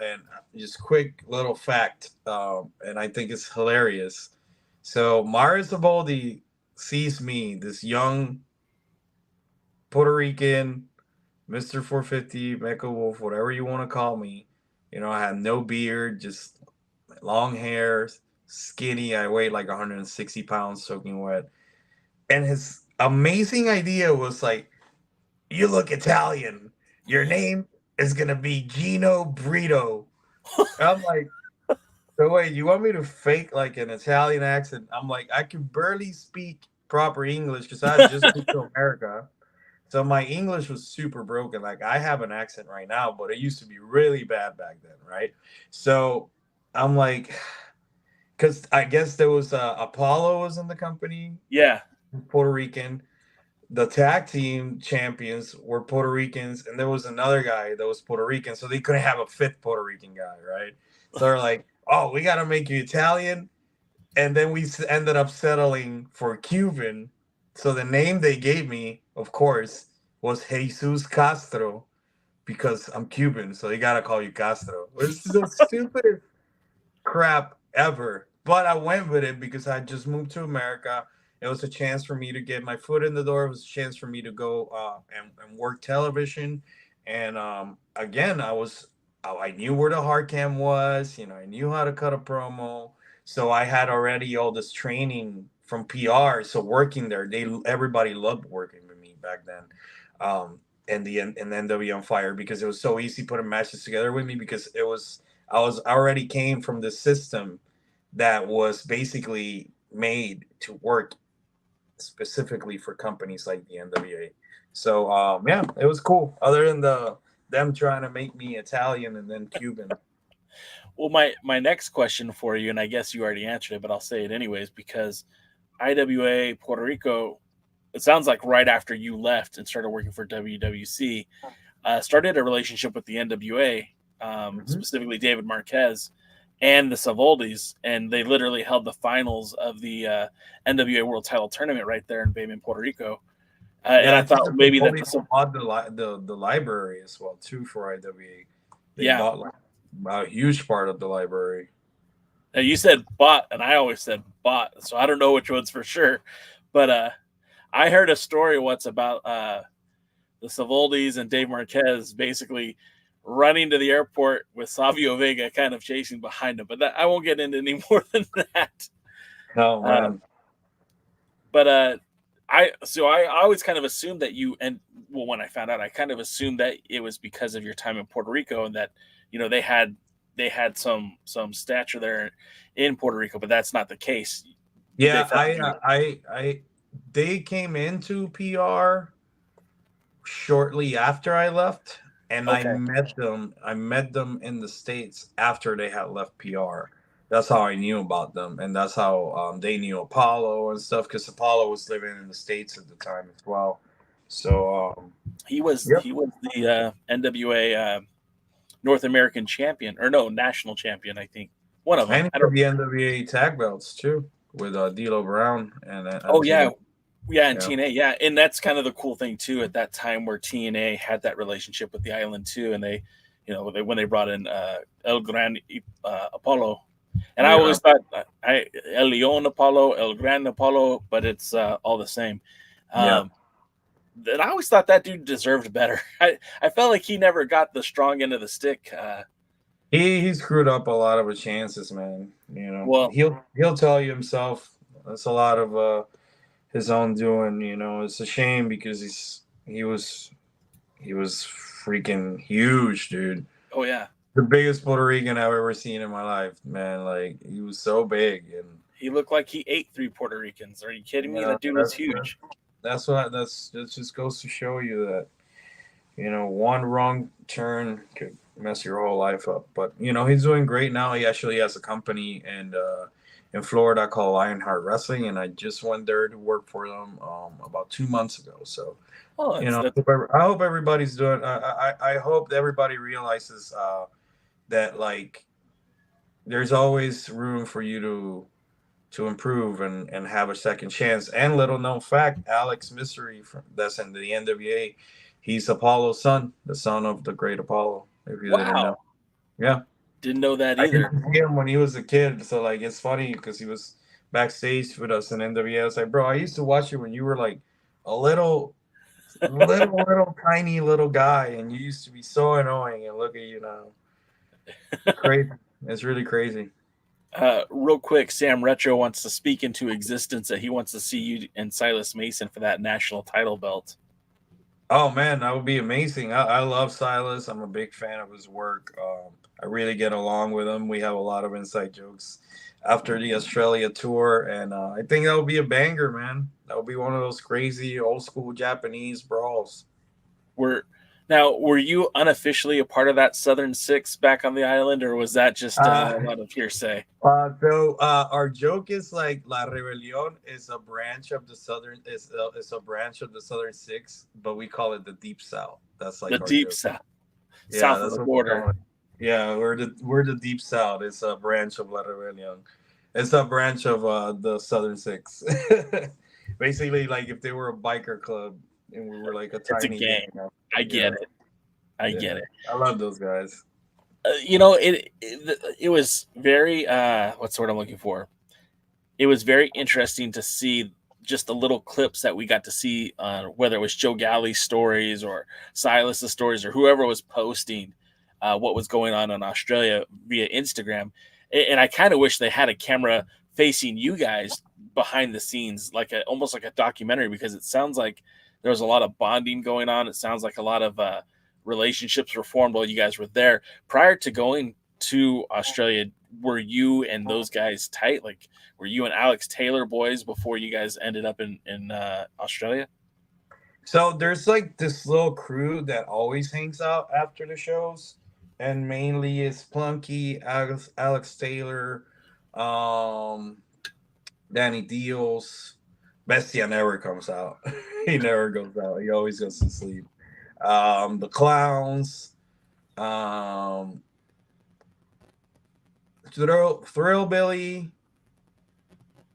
And just quick little fact, and I think it's hilarious. So Mario Savoldi sees me, this young Puerto Rican, Mr. 450, Mecha Wolf, whatever you want to call me. I had no beard, just long hair, skinny. I weighed like 160 pounds soaking wet. And his amazing idea was like, you look Italian. Your name is going to be Gino Brito. I'm like, so wait, you want me to fake like an Italian accent? I'm like, I can barely speak proper English because I just moved to America. So my English was super broken. Like I have an accent right now, but it used to be really bad back then, right? So I'm like, because I guess there was Apollo was in the company. Yeah. Puerto Rican. The tag team champions were Puerto Ricans, and there was another guy that was Puerto Rican, so they couldn't have a 5th Puerto Rican guy, right? So they're like, oh, we got to make you Italian. And then we ended up settling for Cuban. So the name they gave me, of course, was Jesus Castro, because I'm Cuban, so they got to call you Castro. It's the stupidest crap ever. But I went with it because I just moved to America. It was a chance for me to get my foot in the door. It was a chance for me to go and work television. And again, I knew where the hard cam was. I knew how to cut a promo. So I had already all this training from PR. So working there, everybody loved working with me back then. And NWA On Fire, because it was so easy putting matches together with me, because I already came from the system that was basically made to work specifically for companies like the NWA. So yeah, it was cool. Other than them trying to make me Italian and then Cuban. Well, my next question for you, and I guess you already answered it, but I'll say it anyways, because IWA Puerto Rico, it sounds like right after you left and started working for WWC, started a relationship with the NWA, specifically David Marquez. and the Savoldis, and they literally held the finals of the NWA World Title Tournament right there in Bayman, Puerto Rico. And I thought maybe that bought the library as well too for IWA. They bought like a huge part of the library. Now you said bought, and I always said bought, so I don't know which one's for sure. But I heard a story once about the Savoldis and Dave Marquez basically running to the airport with Savio Vega kind of chasing behind him. But I won't get into any more than that. Oh man. I always kind of assumed that when I found out, I kind of assumed that it was because of your time in Puerto Rico and that, they had some stature there in Puerto Rico, but that's not the case. Yeah, they came into PR shortly after I left, and okay. I met them in the States after they had left PR. That's how I knew about them, and that's how they knew Apollo and stuff, because Apollo was living in the States at the time as well. So he was the NWA North American champion, or no, national champion, I think. One of them. And the NWA tag belts too, with D'Lo Brown and TNA. TNA, yeah, and that's kind of the cool thing too. At that time, where TNA had that relationship with the island too, and they, when they brought in El Gran Apollo, and I always thought El Leon Apollo, El Gran Apollo, but it's all the same. And I always thought that dude deserved better. I felt like he never got the strong end of the stick. He screwed up a lot of his chances, man. Well, he'll tell you himself. That's a lot of his own doing. It's a shame because he was freaking huge, dude. Oh yeah, the biggest Puerto Rican I've ever seen in my life, man. Like, he was so big, and he looked like he ate 3 Puerto Ricans. Are you kidding me? That dude was huge. That just goes to show you that, one wrong turn could mess your whole life up. But he's doing great now. He actually has a company in Florida called Lionheart Wrestling, and I just went there to work for them about 2 months ago. So I hope everybody's doing. I hope everybody realizes that, like, there's always room for you to improve and have a second chance. And little known fact, Alex Mystery that's in the NWA, he's Apollo's son, the son of the great Apollo. If you didn't know, yeah, didn't know that either. I didn't see him when he was a kid, so like it's funny because he was backstage with us in NWA. I was like, bro, I used to watch you when you were like a little tiny little guy, and you used to be so annoying. And look at you now. Crazy. It's really crazy. Real quick, Sam Retro wants to speak into existence that he wants to see you and Silas Mason for that national title belt. Oh man, that would be amazing. I love Silas. I'm a big fan of his work. I really get along with him. We have a lot of inside jokes after the Australia tour, and I think that would be a banger, man. That would be one of those crazy old school Japanese brawls. Were you unofficially a part of that Southern Six back on the island, or was that just a lot of hearsay? So our joke is like La Rebelión is a branch of the Southern a branch of the Southern Six, but we call it the Deep South. That's like the Deep South, south of the border. Yeah, we're the Deep South. It's a branch of La Rebelión. It's a branch of the Southern Six. Basically, like if they were a biker club and we were like a tiny gang. I get it. I get it. I love those guys. It was very what's the word I'm looking for? It was very interesting to see just the little clips that we got to see, whether it was Joe Galli's stories or Silas's stories or whoever was posting what was going on in Australia via Instagram. And I kind of wish they had a camera facing you guys behind the scenes, like almost like a documentary, because it sounds like there was a lot of bonding going on. It sounds like a lot of relationships were formed while you guys were there. Prior to going to Australia, were you and those guys tight? Like, were you and Alex Taylor boys before you guys ended up in Australia? So there's like this little crew that always hangs out after the shows, and mainly it's Plunky, Alex Taylor, Danny Dios. Bestia never comes out. He never goes out. He always goes to sleep. The Clowns. Thrill Billy,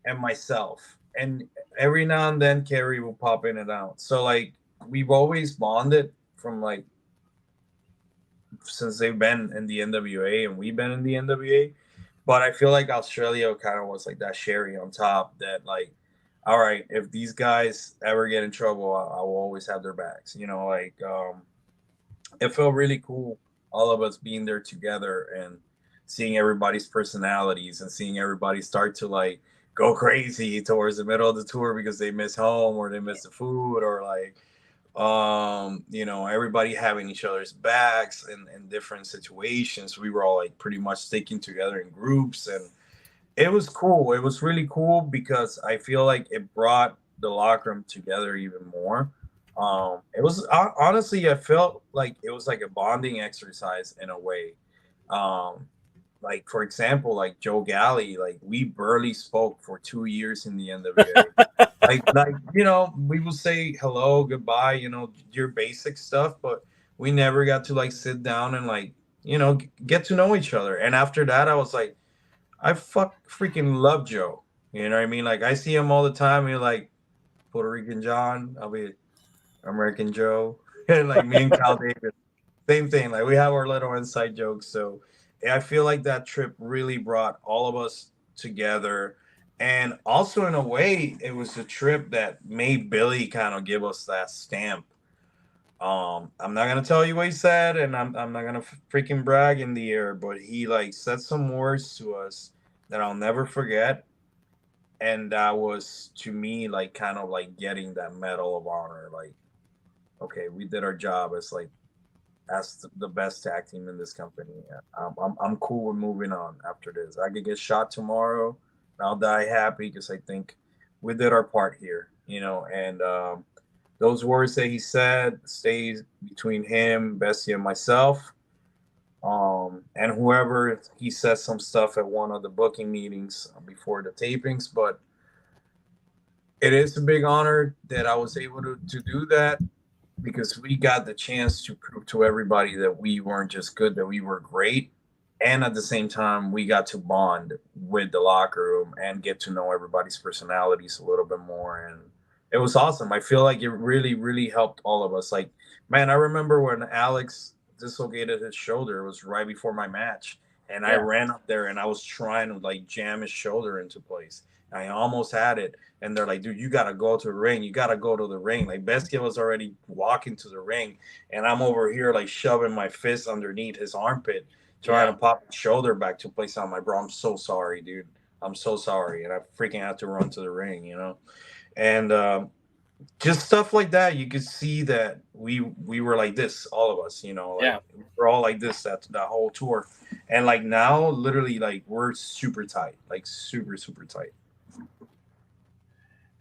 and myself. And every now and then Kerry will pop in and out. So like we've always bonded from like since they've been in the NWA and we've been in the NWA. But I feel like Australia kind of was like that cherry on top that like, all right, if these guys ever get in trouble, I will always have their backs. You know, like it felt really cool, all of us being there together and seeing everybody's personalities and seeing everybody start to like go crazy towards the middle of the tour because they miss home or they miss the food or like you know, everybody having each other's backs in different situations. We were all like pretty much sticking together in groups, and it was cool. It was really cool because I feel like it brought the locker room together even more. It was honestly, I felt like it was like a bonding exercise in a way. Like for example, like Joe GALLI, like we barely spoke for 2 years in the NWA. like you know, we will say hello, goodbye, you know, your basic stuff, but we never got to like sit down and like, you know, get to know each other. And after that, I was like, I freaking love Joe. You know what I mean? Like I see him all the time. You're like Puerto Rican John, I'll be American Joe, and like me and Cal Davis, same thing. Like we have our little inside jokes. So I feel like that trip really brought all of us together. And also, in a way, it was a trip that made Billy kind of give us that stamp. I'm not gonna tell you what he said, and I'm not gonna freaking brag in the air, but he like said some words to us that I'll never forget, and that was to me like kind of like getting that Medal of Honor. Like, okay, we did our job as like as the best tag team in this company. I'm cool with moving on after this. I could get shot tomorrow. I'll die happy because I think we did our part here, you know. And those words that he said stays between him, Bessie, and myself. And whoever, he said some stuff at one of the booking meetings before the tapings, but it is a big honor that I was able to do that because we got the chance to prove to everybody that we weren't just good, that we were great. And at the same time, we got to bond with the locker room and get to know everybody's personalities a little bit more. And it was awesome. I feel like it really, really helped all of us. Like, man, I remember when Alex dislocated his shoulder, it was right before my match. And I ran up there and I was trying to like jam his shoulder into place. I almost had it. And they're like, dude, you got to go to the ring. You got to go to the ring. Like, Bestia was already walking to the ring. And I'm over here, like, shoving my fist underneath his armpit, trying to pop his shoulder back to place on my bro. I'm so sorry, dude. I'm so sorry. And I freaking had to run to the ring, you know? And just stuff like that. You could see that we were like this, all of us, you know? Like, we're all like this, that whole tour. And, like, now, literally, like, we're super tight. Like, super, super tight.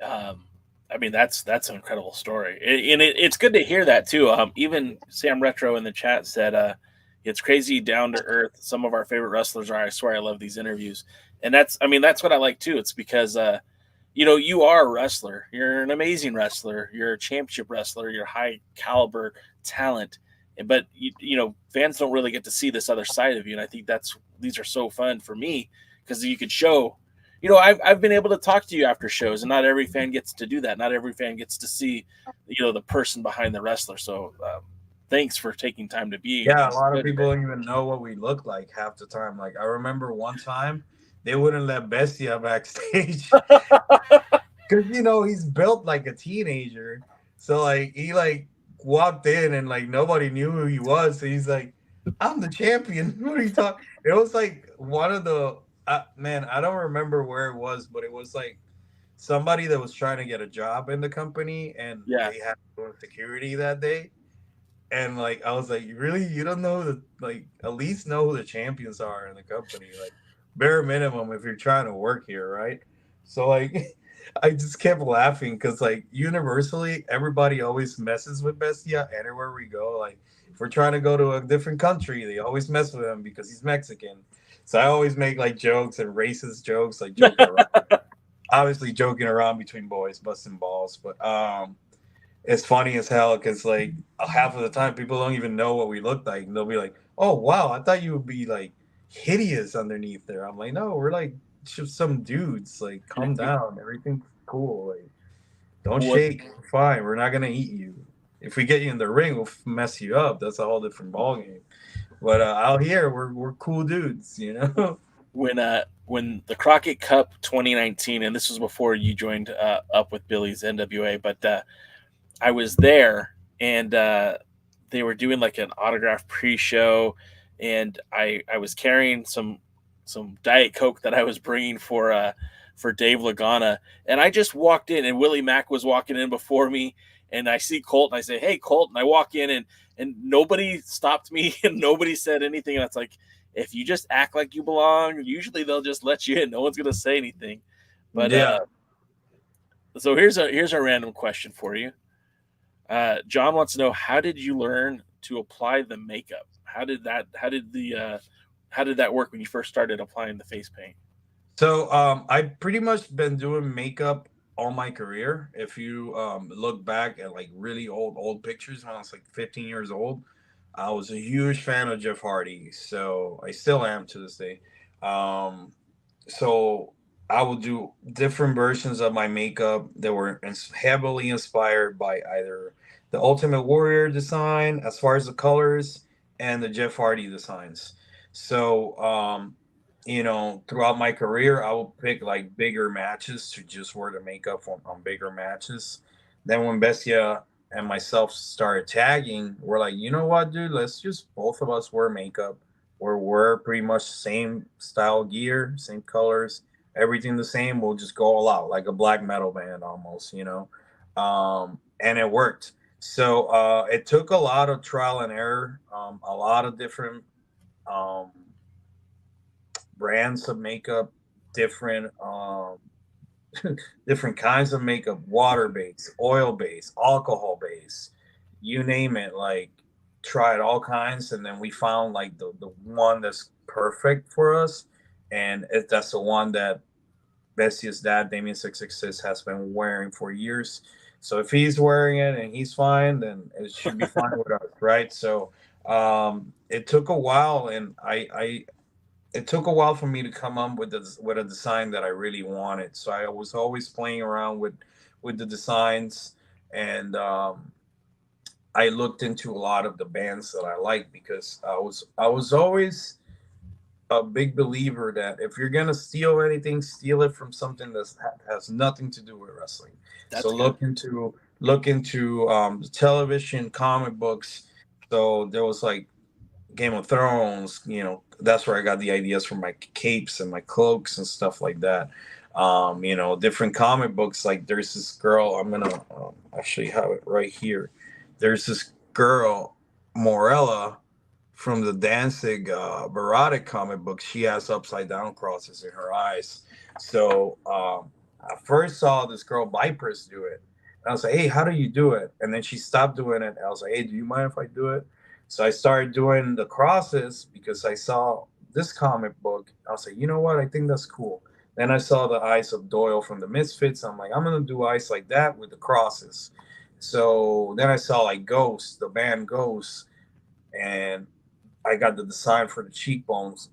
I mean, that's an incredible story, and it's good to hear that too. Even Sam Retro in the chat said, "It's crazy, down to earth. Some of our favorite wrestlers are. I swear, I love these interviews." And that's what I like too. It's because you know, you are a wrestler. You're an amazing wrestler. You're a championship wrestler. You're high caliber talent, but you know, fans don't really get to see this other side of you. And I think these are so fun for me because you could show. You know, I've been able to talk to you after shows, and not every fan gets to do that. Not every fan gets to see, you know, the person behind the wrestler. So thanks for taking time to be. Yeah, a lot of people don't even know what we look like half the time. Like, I remember one time they wouldn't let Bestia backstage because, you know, he's built like a teenager. So, like, he, like, walked in and, like, nobody knew who he was. So he's like, I'm the champion. What are you talking? It was, like, one of the... man, I don't remember where it was, but it was like somebody that was trying to get a job in the company, and they had to do security that day. And like, I was like, really, you don't know like, at least know who the champions are in the company, like bare minimum if you're trying to work here, right? So like, I just kept laughing because like universally, everybody always messes with Bestia anywhere we go. Like, if we're trying to go to a different country, they always mess with him because he's Mexican. So I always make like jokes and racist jokes, like joking around. Obviously joking around between boys, busting balls. But it's funny as hell because like half of the time people don't even know what we look like. And they'll be like, oh, wow, I thought you would be like hideous underneath there. I'm like, no, we're like just some dudes. Like, calm down. Everything's cool. Like, don't shake. We're fine. We're not gonna eat you. If we get you in the ring, we'll mess you up. That's a whole different ballgame. But out here, we're cool dudes, you know. When the Crockett Cup 2019, and this was before you joined up with Billy's NWA, but I was there, and they were doing like an autograph pre-show, and I was carrying some Diet Coke that I was bringing for Dave Lagana, and I just walked in, and Willie Mack was walking in before me, and I see Colt, and I say, "Hey, Colt," and I walk in, and nobody stopped me, and nobody said anything, and it's like, if you just act like you belong, usually they'll just let you in. No one's gonna say anything. But yeah. So here's a random question for you. John wants to know, how did you learn to apply the makeup? How did that work when you first started applying the face paint? So I've pretty much been doing makeup all my career. If you look back at like really old pictures when I was like 15 years old, I was a huge fan of Jeff Hardy. So I still am to this day. So I would do different versions of my makeup that were heavily inspired by either the Ultimate Warrior design, as far as the colors, and the Jeff Hardy designs. So, throughout my career, I would pick like bigger matches to just wear the makeup on bigger matches. Then when Bestia and myself started tagging, we're like, you know what, dude, let's just both of us wear makeup. We're pretty much same style gear, same colors, everything the same. We'll just go all out like a black metal band almost. And it worked. So it took a lot of trial and error, a lot of different brands of makeup, different different kinds of makeup, water based, oil based, alcohol based, you name it. Like, tried all kinds, and then we found like the one that's perfect for us, and that's the one that Bestia's dad, Damien 666, has been wearing for years. So if he's wearing it and he's fine, then it should be fine with us, right? So it took a while, and it took a while for me to come up with a design that I really wanted. So I was always playing around with the designs, and I looked into a lot of the bands that I like, because I was always a big believer that if you're gonna steal anything, steal it from something that has nothing to do with wrestling. So look into the television, comic books. So there was like Game of Thrones, that's where I got the ideas for my capes and my cloaks and stuff like that. Different comic books. Like, there's this girl, I'm gonna actually have it right here. There's this girl, Morella, from the Danzig Barotic comic book. She has upside down crosses in her eyes. So I first saw this girl Vipers do it, and I was like, hey, how do you do it? And then she stopped doing it. I was like, hey, do you mind if I do it? So I started doing the crosses because I saw this comic book. I was like, you know what? I think that's cool. Then I saw the eyes of Doyle from the Misfits. I'm like, I'm going to do eyes like that with the crosses. So then I saw like Ghost, the band Ghost, and I got the design for the cheekbones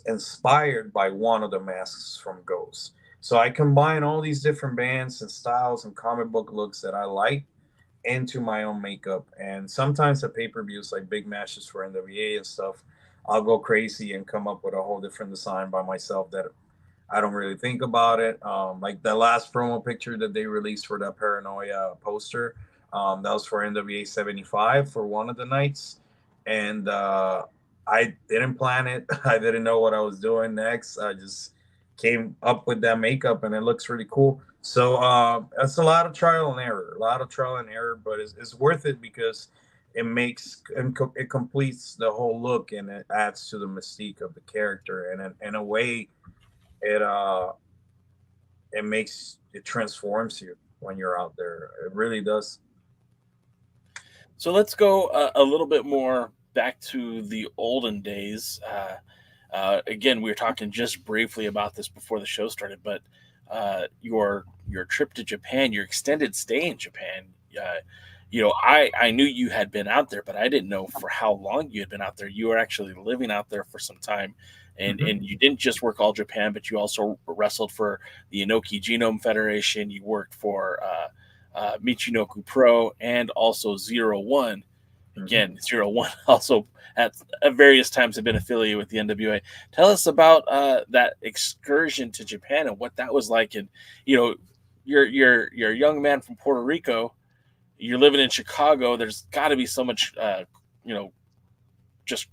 inspired by one of the masks from Ghost. So I combine all these different bands and styles and comic book looks that I like into my own makeup. And sometimes at pay-per-views, like big matches for NWA and stuff, I'll go crazy and come up with a whole different design by myself that I don't really think about it. Like the last promo picture that they released for that Paranoia poster, that was for NWA 75 for one of the nights. And I didn't plan it. I didn't know what I was doing next. I just came up with that makeup, and it looks really cool. So it's a lot of trial and error, but it's worth it because it completes the whole look, and it adds to the mystique of the character. And in a way, it transforms you when you're out there. It really does. So let's go a little bit more back to the olden days. Again, we were talking just briefly about this before the show started, but your trip to Japan, your extended stay in Japan, I knew you had been out there, but I didn't know for how long you had been out there. You were actually living out there for some time. And Mhm. and you didn't just work All Japan, but you also wrestled for the Inoki Genome Federation. You worked for Michinoku Pro and also Zero One. Again, Zero One also at various times have been affiliated with the NWA. Tell us about that excursion to Japan and what that was like. And you're a young man from Puerto Rico. You're living in Chicago. There's got to be so much, you know, just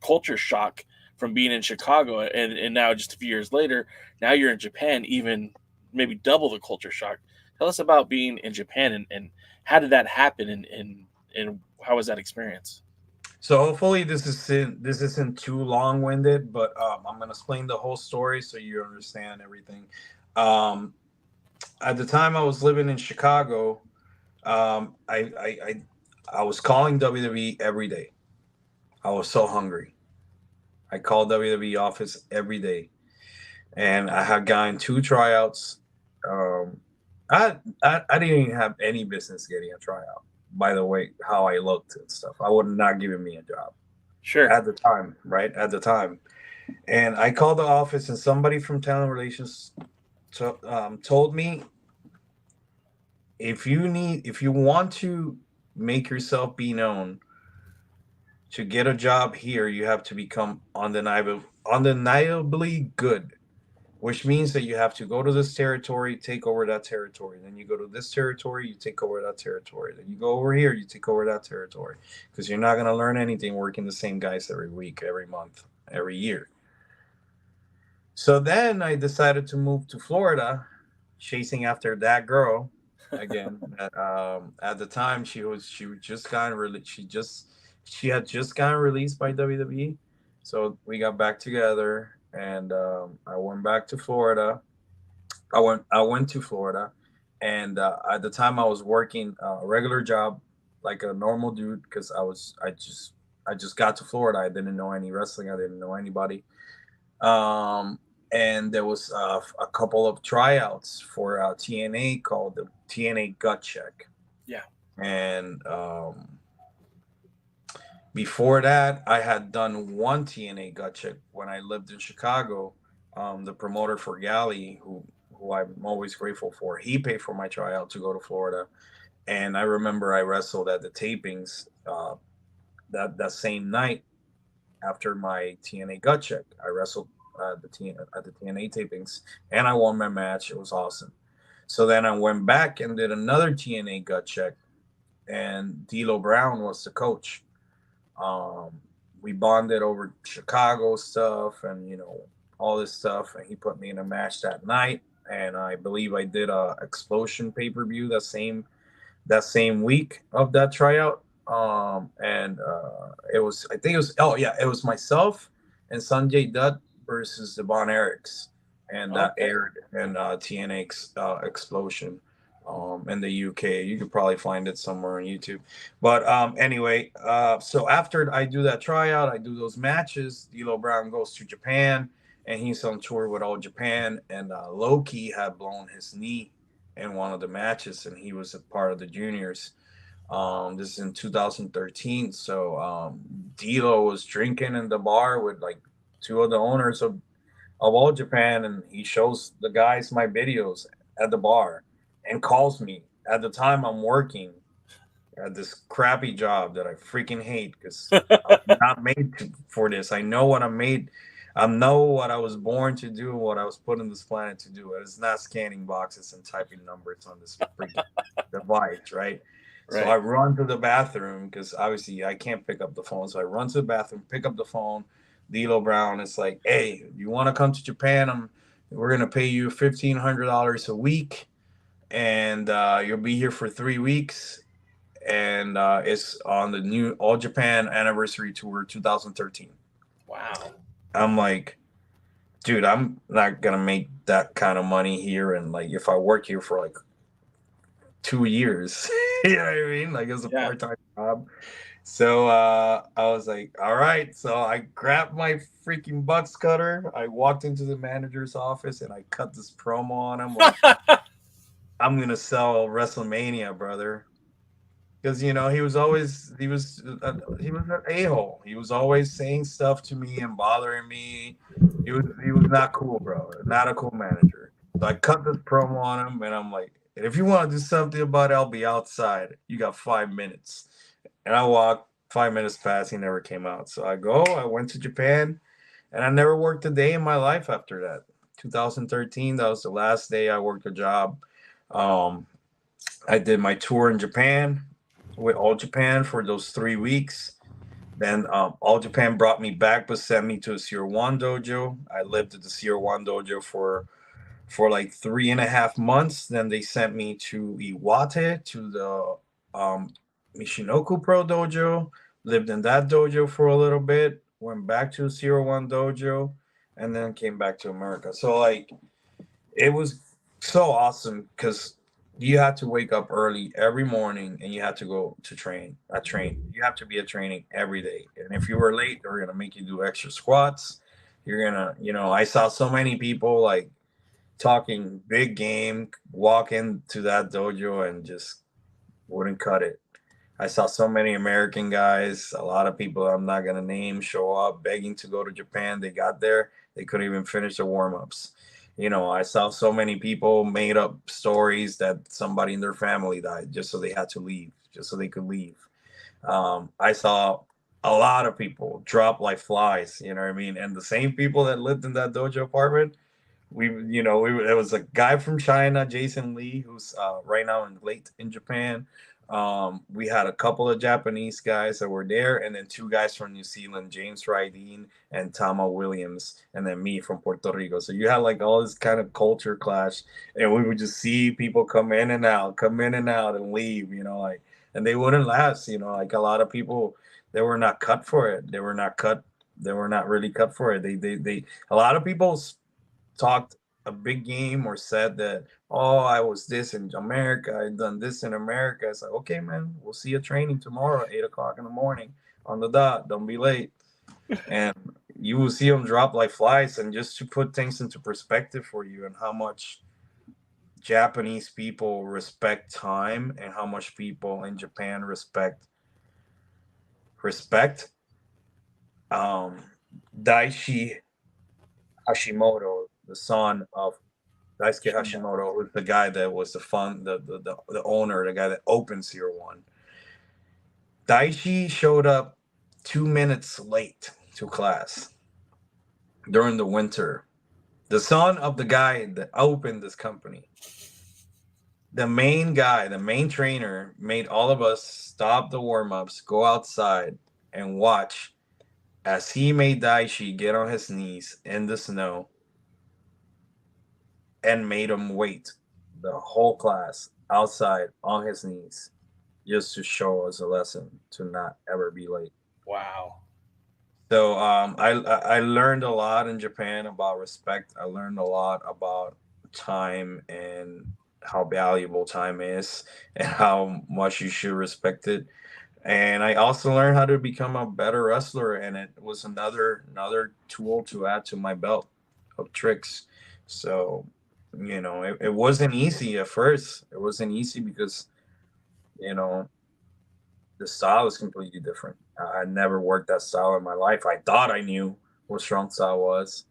culture shock from being in Chicago, and now just a few years later, now you're in Japan, even maybe double the culture shock. Tell us about being in Japan and how did that happen and how was that experience? So hopefully this isn't too long-winded, but I'm gonna explain the whole story so you understand everything. Um, at the time I was living in Chicago, I was calling WWE every day. I was so hungry. I called WWE office every day, and I had gotten 2 tryouts. Um, I didn't even have any business getting a tryout. By the way, how I looked and stuff, I would not giving me a job Sure. at the time, right? At the time, and I called the office, and somebody from talent relations told me, if you want to make yourself be known, to get a job here, you have to become undeniably good, which means that you have to go to this territory, take over that territory. Then you go to this territory, you take over that territory. Then you go over here, you take over that territory. Because you're not going to learn anything working the same guys every week, every month, every year. So then I decided to move to Florida, chasing after that girl again. At the time, she had just gotten released by WWE. So we got back together, and I went back to Florida. I went to Florida, and at the time I was working a regular job, like a normal dude, because I just got to Florida. I didn't know any wrestling. I didn't know anybody. Um, and there was a couple of tryouts for TNA called the TNA Gut Check. Yeah. And before that, I had done one TNA Gut Check when I lived in Chicago. The promoter for GALLI, who I'm always grateful for, he paid for my tryout to go to Florida. And I remember I wrestled at the tapings that same night after my TNA Gut Check. I wrestled at the TNA tapings, and I won my match. It was awesome. So then I went back and did another TNA Gut Check, and D'Lo Brown was the coach. We bonded over Chicago stuff and all this stuff, and he put me in a match that night. And I believe I did a Explosion pay-per-view that same week of that tryout. And it was myself and Sanjay Dutt versus the Von Erichs, and that aired in TNA Explosion in the UK. You could probably find it somewhere on YouTube. But anyway, so after I do that tryout, I do those matches. D'Lo Brown goes to Japan, and he's on tour with All Japan. And Loki had blown his knee in one of the matches, and he was a part of the juniors. This is in 2013. So D'Lo was drinking in the bar with like 2 of the owners of All Japan, and he shows the guys my videos at the bar and calls me. At the time, I'm working at this crappy job that I freaking hate because I'm not made for this. I know what I'm made. I know what I was born to do, what I was put on this planet to do. It's not scanning boxes and typing numbers on this freaking device, right? So I run to the bathroom because obviously I can't pick up the phone. So I run to the bathroom, pick up the phone. D'Lo Brown is like, "Hey, you want to come to Japan? We're gonna pay you $1,500 a week, and you'll be here for 3 weeks. And it's on the new All Japan Anniversary Tour 2013." Wow. I'm like, dude, I'm not gonna make that kind of money here, and like if I work here for like 2 years, you know what I mean? Like it was a part-time job. So I was like, all right. So I grabbed my freaking box cutter. I walked into the manager's office and I cut this promo on him. Like, I'm gonna sell WrestleMania, brother. because he was an a-hole. He was always saying stuff to me and bothering me. He was not cool, bro. Not a cool manager. So I cut this promo on him, and I'm like, and if you want to do something about it, I'll be outside. You got 5 minutes. And I walked. 5 minutes passed. He never came out. So I went to Japan, and I never worked a day in my life after that. 2013, that was the last day I worked a job. I did my tour in Japan with All Japan for those 3 weeks. Then All Japan brought me back, but sent me to a Sierra One dojo. I lived at the Sierra One dojo for like 3.5 months. Then they sent me to Iwate, to the Michinoku Pro dojo. Lived in that dojo for a little bit. Went back to Sierra One dojo, and then came back to America. So like, it was so awesome because you had to wake up early every morning and you had to go to train. You have to be at training every day. And if you were late, they're going to make you do extra squats. You're going to, I saw so many people like talking big game, walk into that dojo and just wouldn't cut it. I saw so many American guys, a lot of people I'm not going to name, show up begging to go to Japan. They got there. They couldn't even finish the warm-ups. I saw so many people made up stories that somebody in their family died just so they had to leave, just so they could leave. I saw a lot of people drop like flies, you know what I mean? And the same people that lived in that dojo apartment, it was a guy from China, Jason Lee, who's right now late in Japan. We had a couple of Japanese guys that were there, and then 2 guys from New Zealand, James Rydeen and Tama Williams, and then me from Puerto Rico. So you had like all this kind of culture clash, and we would just see people come in and out and leave, and they wouldn't last, like a lot of people, they were not cut for it. They were not really cut for it. A lot of people talked a big game or said that, oh, I was this in America, I done this in America. It's like, okay, man, we'll see you training tomorrow at 8:00 in the morning on the dot. Don't be late. And you will see them drop like flies. And just to put things into perspective for you and how much Japanese people respect time and how much people in Japan respect Daishi Hashimoto, the son of Daisuke Hashimoto, was the guy that was the owner, the guy that opened Sierra One. Daishi showed up 2 minutes late to class during the winter. The son of the guy that opened this company. The main trainer, made all of us stop the warm-ups, go outside, and watch as he made Daishi get on his knees in the snow and made him wait the whole class outside on his knees just to show us a lesson to not ever be late. Wow. So I learned a lot in Japan about respect. I learned a lot about time and how valuable time is and how much you should respect it. And I also learned how to become a better wrestler, and it was another tool to add to my belt of tricks. So, it wasn't easy at first. It wasn't easy because, the style is completely different. I never worked that style in my life. I thought I knew what strong style was,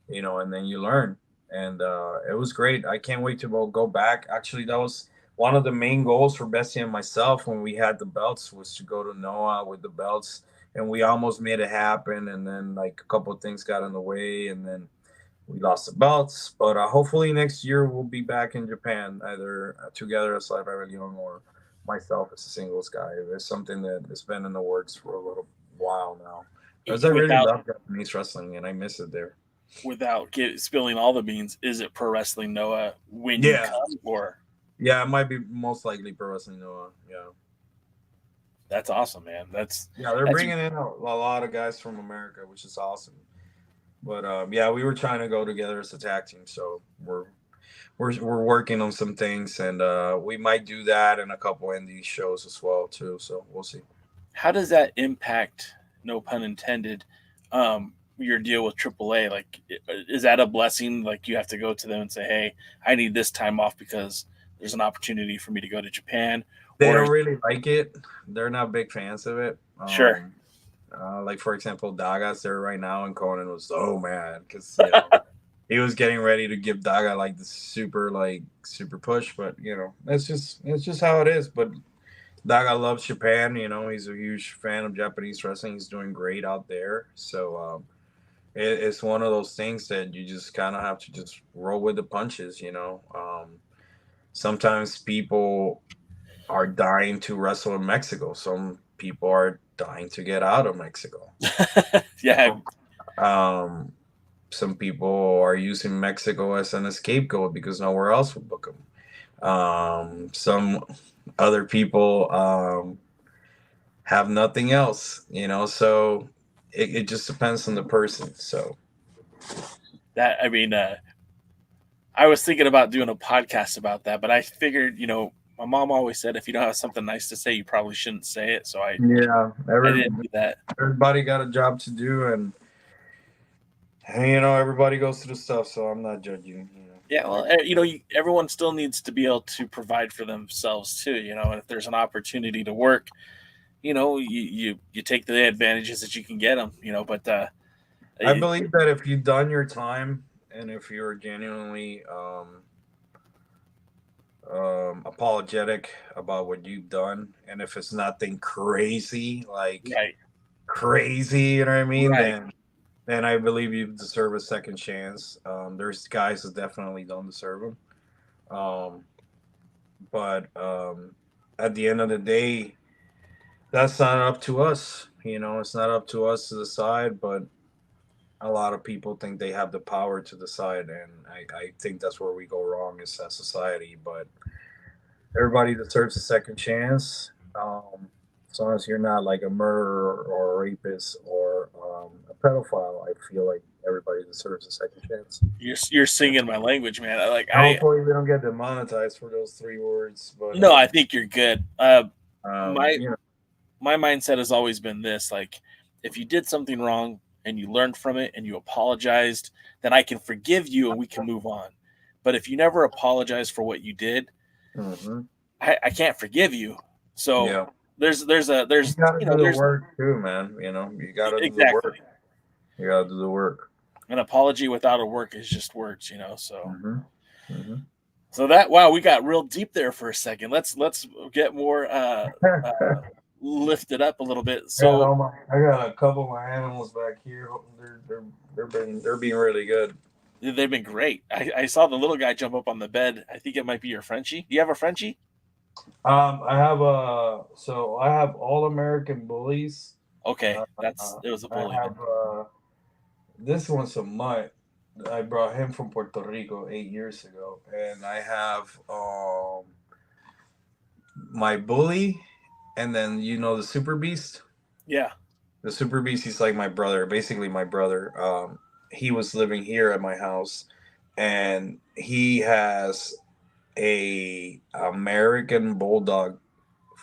and then you learn. And it was great. I can't wait to go back. Actually, that was one of the main goals for Bessie and myself when we had the belts, was to go to Noah with the belts. And we almost made it happen. And then like a couple of things got in the way, and then we lost the belts. But hopefully next year we'll be back in Japan, either together as Live Rebellion or myself as a singles guy. There's something that has been in the works for a little while now. Because I really love Japanese wrestling, and I miss it there. Without spilling all the beans, is it Pro Wrestling Noah when you come, or? Yeah, it might be most likely Pro Wrestling Noah. Yeah. That's awesome, man. They're bringing in a lot of guys from America, which is awesome. But we were trying to go together as a tag team, so we're working on some things, and we might do that in a couple indie shows as well too. So we'll see. How does that impact, no pun intended, your deal with AAA? Like, is that a blessing? Like, you have to go to them and say, "Hey, I need this time off because there's an opportunity for me to go to Japan. They or don't really like it. They're not big fans of it. Sure. Like for example, Daga's there right now, and Conan was so mad because he was getting ready to give Daga like the super push, but it's just how it is. But Daga loves Japan. He's a huge fan of Japanese wrestling. He's doing great out there. So it's one of those things that you just kind of have to just roll with the punches. Sometimes people are dying to wrestle in Mexico. Some people are dying to get out of Mexico. Yeah. Some people are using Mexico as an scapegoat because nowhere else will book them. Some other people have nothing else, so it just depends on the person. So that, I mean, I was thinking about doing a podcast about that, but I figured, my mom always said, if you don't have something nice to say, you probably shouldn't say it. So I didn't do that. Everybody got a job to do, and everybody goes through stuff, so I'm not judging. Yeah, well, everyone still needs to be able to provide for themselves too, and if there's an opportunity to work, you take the advantages that you can get them, but I believe that if you've done your time and if you're genuinely apologetic about what you've done, and if it's nothing crazy, crazy, you know what I mean, right. then I believe you deserve a second chance. There's guys that definitely don't deserve them. But at the end of the day, that's not up to us. It's not up to us to decide, but a lot of people think they have the power to decide, and I think that's where we go wrong as a society. But everybody deserves a second chance. As long as you're not like a murderer or a rapist or a pedophile, I feel like everybody deserves a second chance. You're singing my language, man. Hopefully we don't get demonetized for those 3 words. But no, I think you're good. My my mindset has always been this: like, if you did something wrong and you learned from it and you apologized, then I can forgive you and we can move on. But if you never apologize for what you did, I can't forgive you. So there's you gotta do the work too, man. You gotta do the work. You gotta do the work. An apology without a work is just words, so. So we got real deep there for a second. Let's get more lifted up a little bit. So I got a couple of my animals back here. They're being really good. They've been great. I saw the little guy jump up on the bed. I think it might be your Frenchie. Do you have a Frenchie? I have all American bullies. Okay, it was a bully. I have this one's a mutt. I brought him from Puerto Rico 8 years ago, and I have my bully, and then the Super Beast. Yeah, the Super Beast. He's like my brother, basically my brother. He was living here at my house, and he has a American Bulldog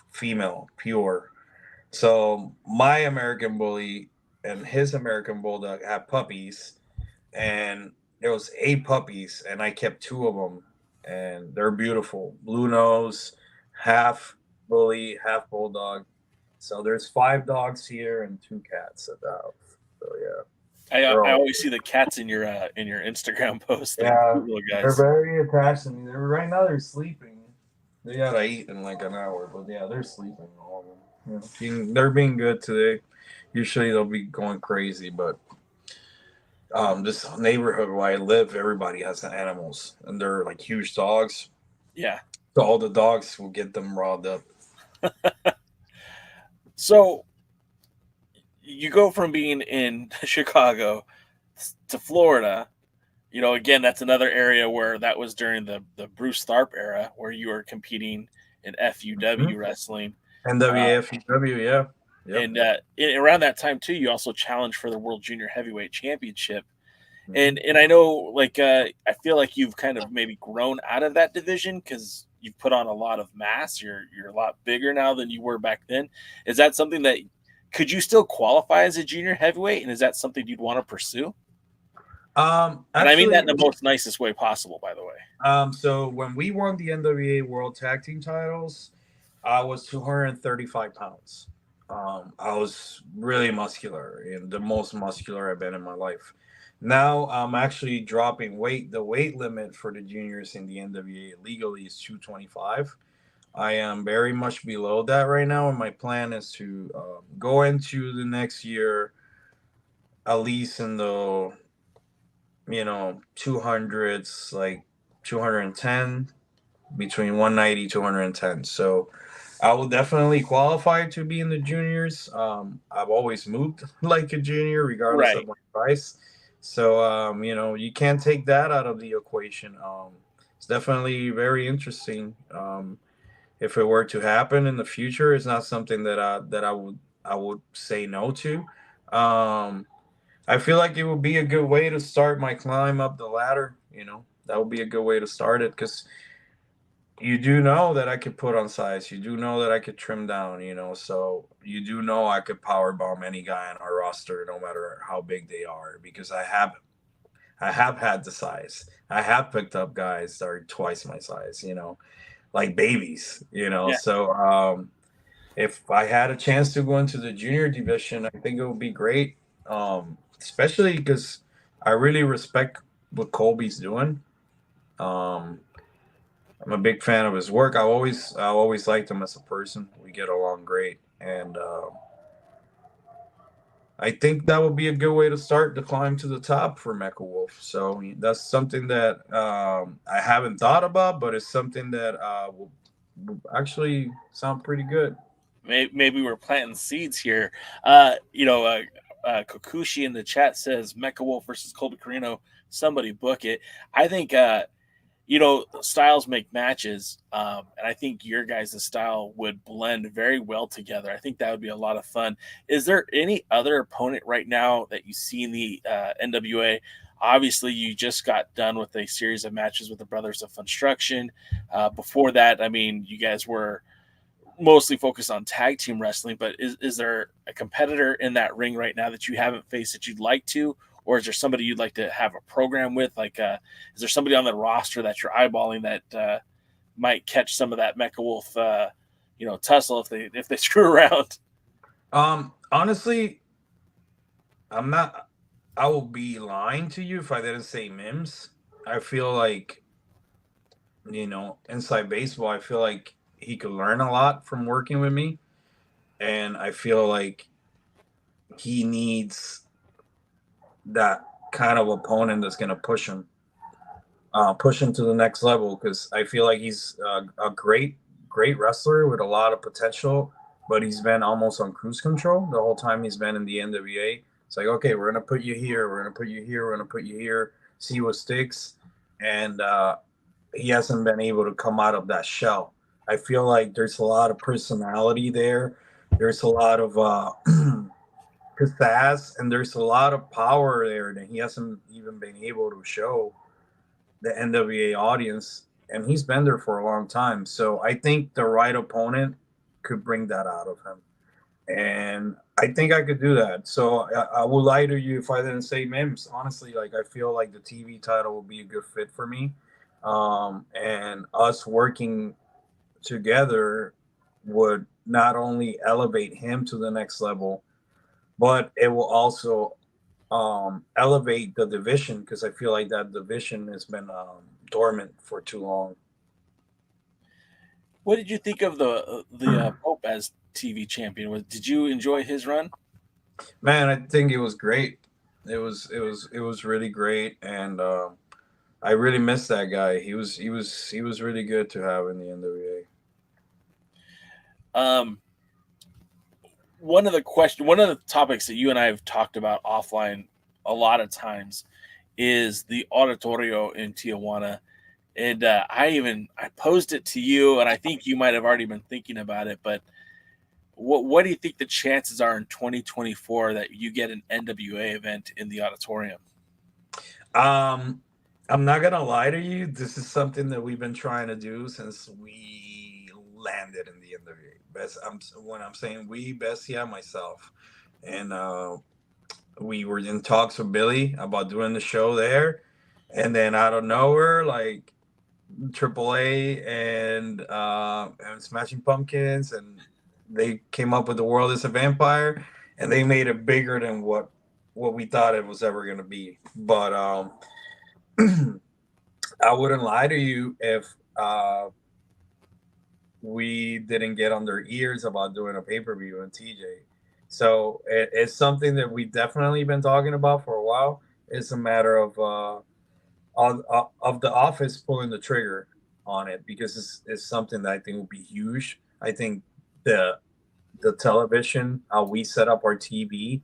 female, pure. So my American Bully and his American Bulldog have puppies, and there was 8 puppies, and I kept 2 of them, and they're beautiful. Blue nose, half bully, half bulldog. So there's 5 dogs here and 2 cats at the house. So yeah. I always see the cats in your Instagram posts. Yeah, little guys. They're very attached to me. Right now they're sleeping. They gotta eat in like an hour, but yeah, they're sleeping. All of them. They're being good today. Usually they'll be going crazy, but this neighborhood where I live, everybody has animals, and they're like huge dogs. Yeah. So all the dogs will get them riled up. So you go from being in Chicago to Florida. Again, that's another area where that was during the Bruce Tharp era, where you were competing in FUW wrestling. NWA FUW, yeah. Yep. And around that time too, you also challenged for the World Junior Heavyweight Championship. And I know, I feel like you've kind of maybe grown out of that division because you've put on a lot of mass. You're a lot bigger now than you were back then. Is that something that could you still qualify as a junior heavyweight? And is that something you'd want to pursue? Actually, and I mean that in the most nicest way possible, by the way. So when we won the NWA World Tag Team titles, I was 235 pounds. I was really muscular, and the most muscular I've been in my life. Now I'm actually dropping weight. The weight limit for the juniors in the NWA legally is 225. I am very much below that right now, and my plan is to go into the next year at least in the 200s, like 210, between 190 210. So I will definitely qualify to be in the juniors. I've always moved like a junior regardless of my price. So you can't take that out of the equation. It's definitely very interesting. If it were to happen in the future, it's not something that I would say no to. I feel like it would be a good way to start my climb up the ladder. That would be a good way to start it, because you do know that I could put on size. You do know that I could trim down, so you do know I could power bomb any guy on our roster, no matter how big they are, because I have had the size. I have picked up guys that are twice my size, like babies, Yeah. So if I had a chance to go into the junior division, I think it would be great. Especially because I really respect what Colby's doing. I'm a big fan of his work. I always liked him as a person. We get along great, and I think that would be a good way to start the climb to the top for Mecha Wolf. So that's something that I haven't thought about, but it's something that will actually sound pretty good. Maybe we're planting seeds here. Kokushi in the chat says Mecha Wolf versus Colby Carino. Somebody book it. I think styles make matches, and I think your guys' style would blend very well together. I think that would be a lot of fun. Is there any other opponent right now that you see in the NWA? Obviously, you just got done with a series of matches with the Brothers of Construction. Before that, I mean, you guys were mostly focused on tag team wrestling, but is there a competitor in that ring right now that you haven't faced that you'd like to? Or is there somebody you'd like to have a program with? Like, is there somebody on the roster that you're eyeballing that might catch some of that Mecha Wolf, tussle if they screw around? Honestly, I will be lying to you if I didn't say Mims. I feel like, inside baseball, I feel like he could learn a lot from working with me. And I feel like he needs that kind of opponent that's going to push him to the next level, because I feel like he's a great wrestler with a lot of potential, but he's been almost on cruise control the whole time he's been in the NWA. It's like, okay, we're going to put you here, we're going to put you here, we're going to put you here, see what sticks. And he hasn't been able to come out of that shell. I feel like there's a lot of personality there. There's a lot of pizzazz, and there's a lot of power there that he hasn't even been able to show the NWA audience, and he's been there for a long time. So I think the right opponent could bring that out of him, and I think I could do that. So I would lie to you if I didn't say Mims. Honestly, like, I feel like the TV title would be a good fit for me, and us working together would not only elevate him to the next level, but it will also elevate the division, because I feel like that division has been dormant for too long. What did you think of the Pope as TV champion? Did you enjoy his run? Man, I think it was great. It was really great, and I really missed that guy. He was really good to have in the NWA. One of the topics that you and I have talked about offline a lot of times is the auditorio in Tijuana. And I posed it to you, and I think you might have already been thinking about it, but what do you think the chances are in 2024 that you get an NWA event in the auditorium? I'm not going to lie to you. This is something that we've been trying to do since we landed in the NWA. When I'm saying we, Bestia, myself. And we were in talks with Billy about doing the show there. And then out of nowhere, like, AAA and Smashing Pumpkins, and they came up with The World is a Vampire, and they made it bigger than what we thought it was ever going to be. But I wouldn't lie to you if we didn't get on their ears about doing a pay-per-view in TJ. So it's something that we definitely been talking about for a while. It's a matter of the office pulling the trigger on it, because it's something that I think will be huge. I think the television, how we set up our TV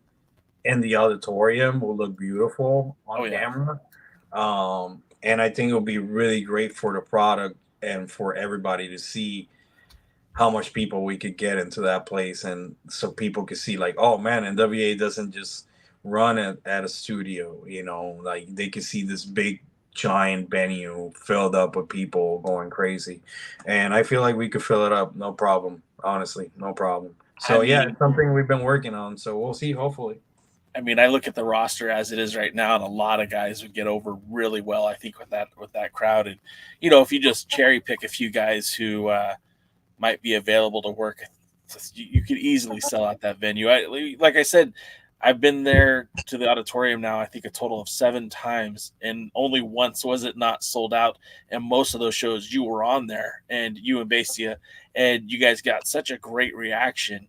in the auditorium, will look beautiful on camera. And I think it'll be really great for the product and for everybody to see how much people we could get into that place, and so people could see like, oh man, NWA doesn't just run at a studio, you know, like they could see this big giant venue filled up with people going crazy, and I feel like we could fill it up, no problem, honestly, no problem. So it's something we've been working on, so we'll see, hopefully. I mean, I look at the roster as it is right now, and a lot of guys would get over really well, I think, with that crowd. And you know, if you just cherry pick a few guys who might be available to work, you could easily sell out that venue. Like I said, I've been there to the auditorium now, I think a total of 7 times, and only once was it not sold out. And most of those shows you were on there, and you and Bestia, and you guys got such a great reaction.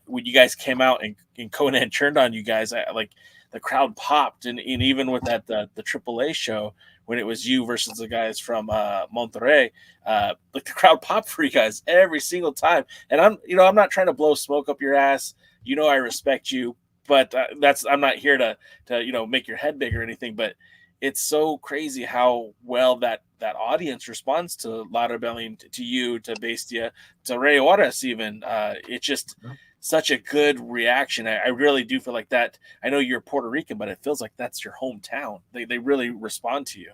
When you guys came out and Conan turned on you guys, like the crowd popped, and even with that the AAA show, when it was you versus the guys from Monterrey, like the crowd popped for you guys every single time. And I'm not trying to blow smoke up your ass. You know, I respect you, but I'm not here to make your head big or anything. But it's so crazy how well that audience responds to La Rebellion, to you, to Bestia, to Rey Horas even. It's just such a good reaction. I really do feel like that. I know you're Puerto Rican, but it feels like that's your hometown. They really respond to you.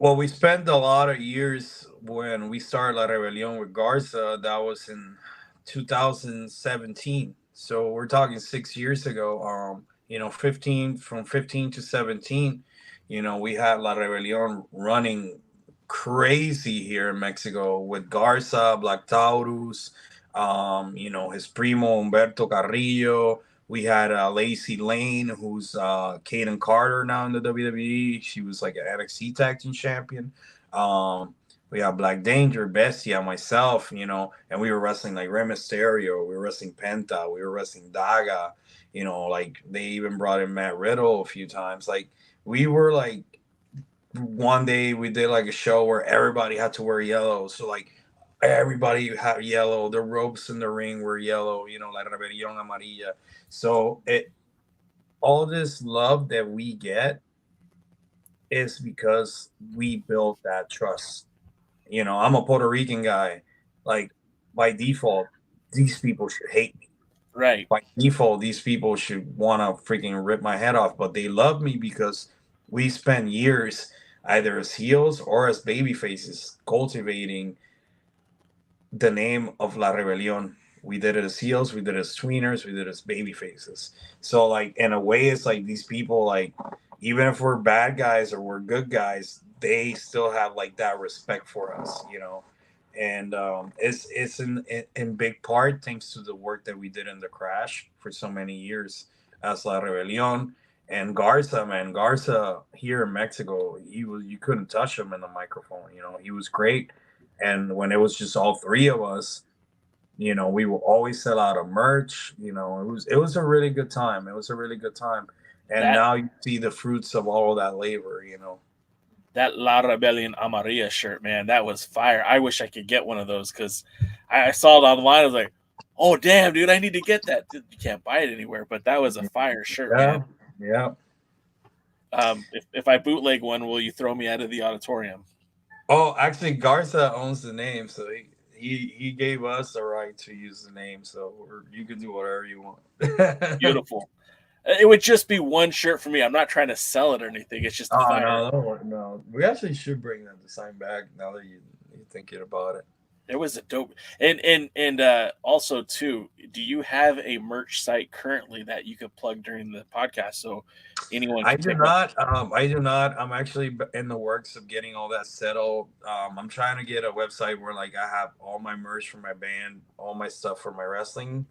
Well, we spent a lot of years when we started La Rebellion with Garza. That was in 2017. So we're talking 6 years ago. 15 to 17, we had La Rebellion running crazy here in Mexico with Garza, Black Taurus, his primo Humberto Carrillo. We had Lacey Lane, who's Kaden Carter now in the WWE. She was like an NXT Tag Team Champion. We have Black Danger, Bestia, myself, and we were wrestling like Rey Mysterio. We were wrestling Penta. We were wrestling Daga. Like they even brought in Matt Riddle a few times. Like we were like, one day we did like a show where everybody had to wear yellow. So like everybody had yellow. The ropes in the ring were yellow, La Rebelión Amarilla. So all this love that we get is because we built that trust. I'm a Puerto Rican guy. Like by default, these people should hate me. Right. By default, these people should want to freaking rip my head off, but they love me because we spent years either as heels or as baby faces cultivating the name of La Rebelión. We did it as heels, we did it as tweeners, we did it as baby faces. So like in a way, it's like these people, like even if we're bad guys or we're good guys, they still have like that respect for us, And it's in big part thanks to the work that we did in the Crash for so many years as La Rebelión. And Garza here in Mexico, you couldn't touch him in the microphone. He was great. And when it was just all 3 of us, we will always sell out of merch. It was a really good time. It was a really good time. And now you see the fruits of all that labor. That La Rebellion Amarilla shirt, man, that was fire. I wish I could get one of those because I saw it online. I was like, oh, damn, dude, I need to get that. You can't buy it anywhere, but that was a fire shirt, man. Yeah. If I bootleg one, will you throw me out of the auditorium? Oh, actually, Garza owns the name, so he gave us the right to use the name, so you can do whatever you want. Beautiful. It would just be one shirt for me. I'm not trying to sell it or anything. It's just fire. No. We actually should bring that design back now that you're thinking about it. It was a dope, and also too. Do you have a merch site currently that you could plug during the podcast so anyone I can do pick up? not. I do not. I'm actually in the works of getting all that settled. I'm trying to get a website where like I have all my merch for my band, all my stuff for my wrestling,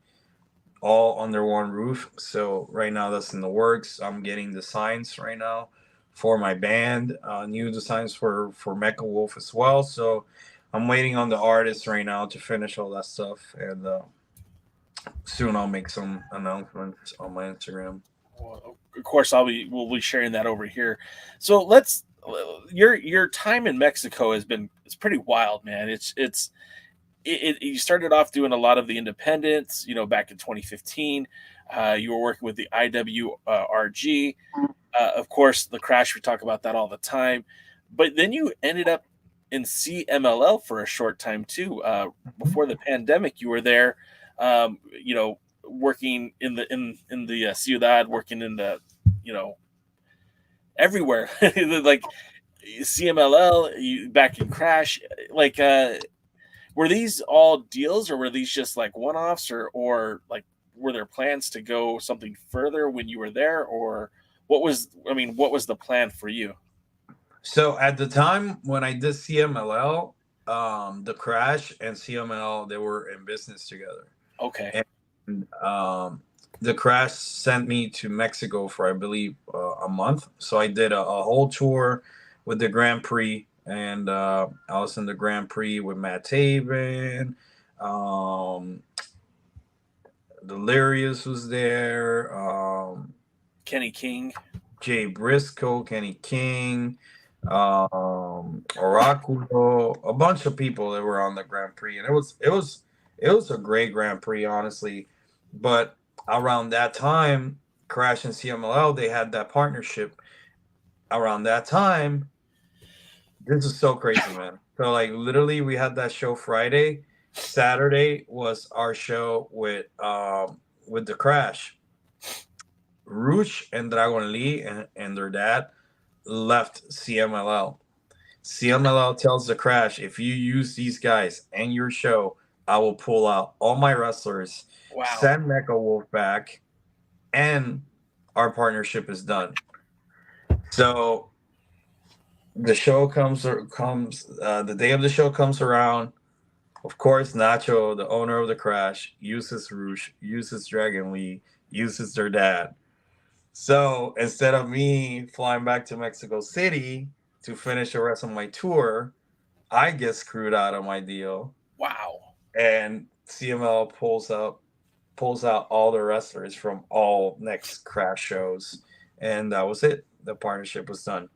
all under one roof. So right now that's in the works. I'm getting designs right now for my band, new designs for Mecha Wolf as well. So I'm waiting on the artists right now to finish all that stuff, and soon I'll make some announcements on my Instagram. Well, of course, we'll be sharing that over here. So your time in Mexico it's pretty wild, man. You started off doing a lot of the independents, back in 2015. You were working with the IWRG. Of course, the Crash, we talk about that all the time. But then you ended up in CMLL for a short time too. Before the pandemic, you were there, working in the ciudad, working in the, everywhere, like CMLL, you back in Crash, like. Were these all deals, or were these just like one-offs, or like were there plans to go something further when you were there, or what was the plan for you? So at the time when I did CMLL, the Crash and CMLL, they were in business together. Okay. And the Crash sent me to Mexico for, I believe, a month. So I did a whole tour with the Grand Prix. And I was in the Grand Prix with Matt Taven. Delirious was there. Kenny King. Jay Briscoe, Kenny King, Oraculo, a bunch of people that were on the Grand Prix. And it was a great Grand Prix, honestly. But around that time, Crash and CMLL, they had that partnership. Around that time, this is so crazy, man. So like literally we had that show Friday. Saturday was our show with the Crash. Rush and Dragon Lee and their dad left CMLL. CMLL tells the Crash, if you use these guys and your show, I will pull out all my wrestlers, send Mecha Wolf back, and our partnership is done. So the show comes the day of the show comes around. Of course, Nacho, the owner of the Crash, uses Rush, uses Dragon Lee, uses their dad. So instead of me flying back to Mexico City to finish the rest of my tour, I get screwed out of my deal. Wow. And CML pulls out all the wrestlers from all next Crash shows. And that was it. The partnership was done.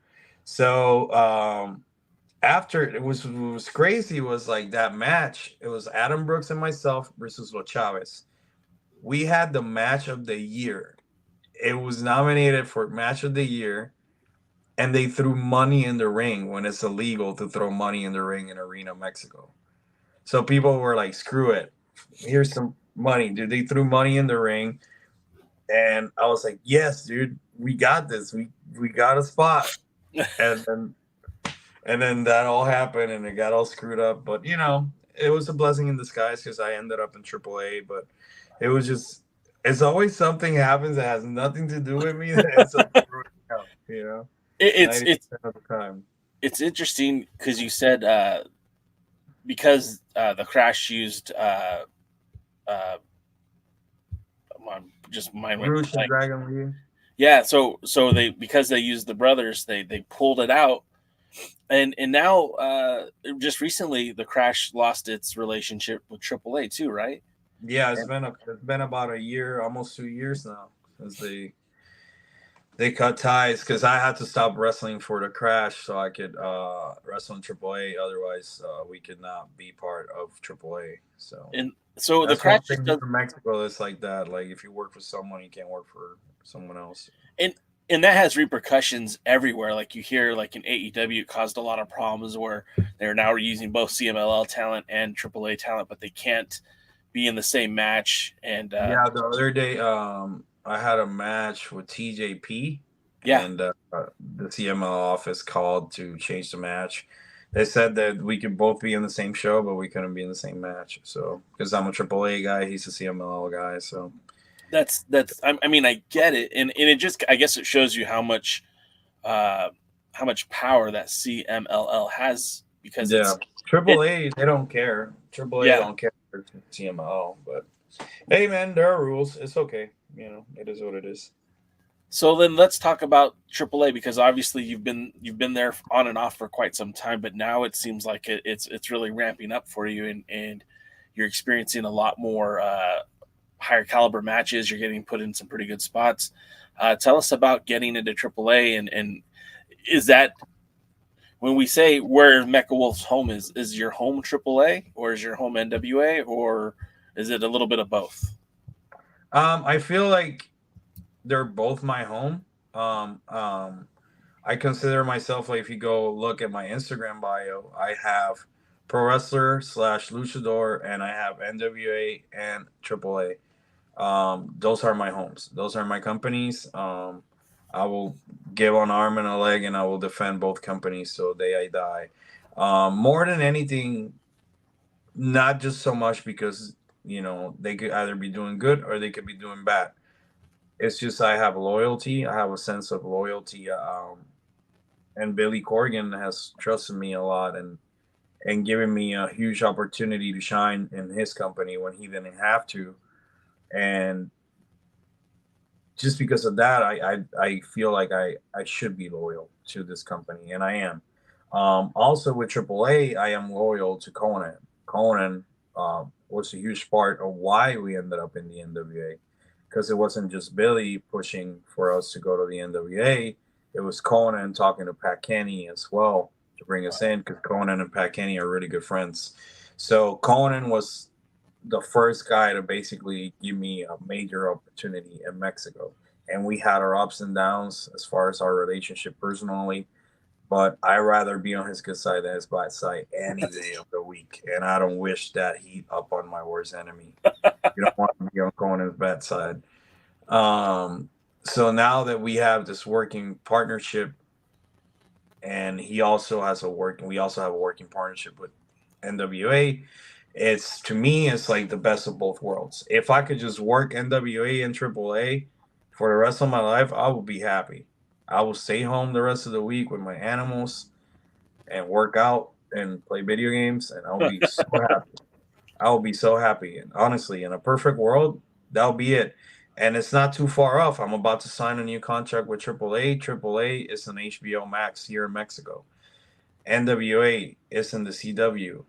So after it was crazy was like that match. It was Adam Brooks and myself versus Lo Chavez. We had the match of the year. It was nominated for match of the year, and they threw money in the ring when it's illegal to throw money in the ring in Arena, Mexico. So people were like, screw it. Here's some money, dude. They threw money in the ring. And I was like, yes, dude, we got this. We got a spot. And then that all happened and it got all screwed up. But, it was a blessing in disguise because I ended up in AAA. But it was just, it's always something happens that has nothing to do with me. It's It's interesting because you said because the Crash used just mind went blank. Dragon Lee. Yeah, so because they used the brothers, they pulled it out, and now just recently the Crash lost its relationship with AAA too, right? Yeah, it's been about a year, almost 2 years now since they cut ties because I had to stop wrestling for the Crash so I could wrestle in AAA. Otherwise, we could not be part of AAA. So the Crash in Mexico is like that. Like if you work for someone, you can't work for someone else. And that has repercussions everywhere. Like you hear, like in AEW, it caused a lot of problems where they're now using both CMLL talent and AAA talent, but they can't be in the same match. And yeah, the other day, I had a match with TJP. Yeah, and the CML office called to change the match. they said that we could both be in the same show, but we couldn't be in the same match. So because I'm a AAA guy, he's a CMLL guy. So That's I mean, I get it, and it just, I guess it shows you how much power that CMLL has, because yeah, AAA they don't care. AAA don't care for CMLL, but hey, man, there are rules. It's okay. You know, it is what it is. So then let's talk about AAA, because obviously you've been there on and off for quite some time, but now it seems like it's really ramping up for you, and you're experiencing a lot more higher caliber matches. You're getting put in some pretty good spots. Tell us about getting into AAA, and is that, when we say where Mecha Wolf's home is your home AAA, or is your home NWA, or is it a little bit of both? I feel like they're both my home. I consider myself, like, if you go look at my Instagram bio, I have pro wrestler / luchador, and I have NWA and AAA. Those are my homes. Those are my companies. I will give an arm and a leg, and I will defend both companies till the day I die. More than anything, not just so much because, you know, they could either be doing good or they could be doing bad. It's just I have loyalty. I have a sense of loyalty. And Billy Corgan has trusted me a lot and given me a huge opportunity to shine in his company when he didn't have to. And just because of that, I feel like I should be loyal to this company, and I am. Also with AAA, I am loyal to Conan. Conan was a huge part of why we ended up in the NWA, because it wasn't just Billy pushing for us to go to the NWA. It was Conan talking to Pat Kenny as well to bring us in, because Conan and Pat Kenny are really good friends. So Conan was the first guy to basically give me a major opportunity in Mexico. And we had our ups and downs as far as our relationship personally, but I rather be on his good side than his bad side any day of the week. And I don't wish that heat up on my worst enemy. You don't want to be on Conan's bad side. So now that we have this working partnership, and we also have a working partnership with NWA, to me, it's like the best of both worlds. If I could just work NWA and AAA for the rest of my life, I would be happy. I will stay home the rest of the week with my animals and work out and play video games, and I'll be so happy. I will be so happy. And honestly, in a perfect world, that'll be it. And it's not too far off. I'm about to sign a new contract with AAA. AAA is an HBO Max here in Mexico. NWA is in the CW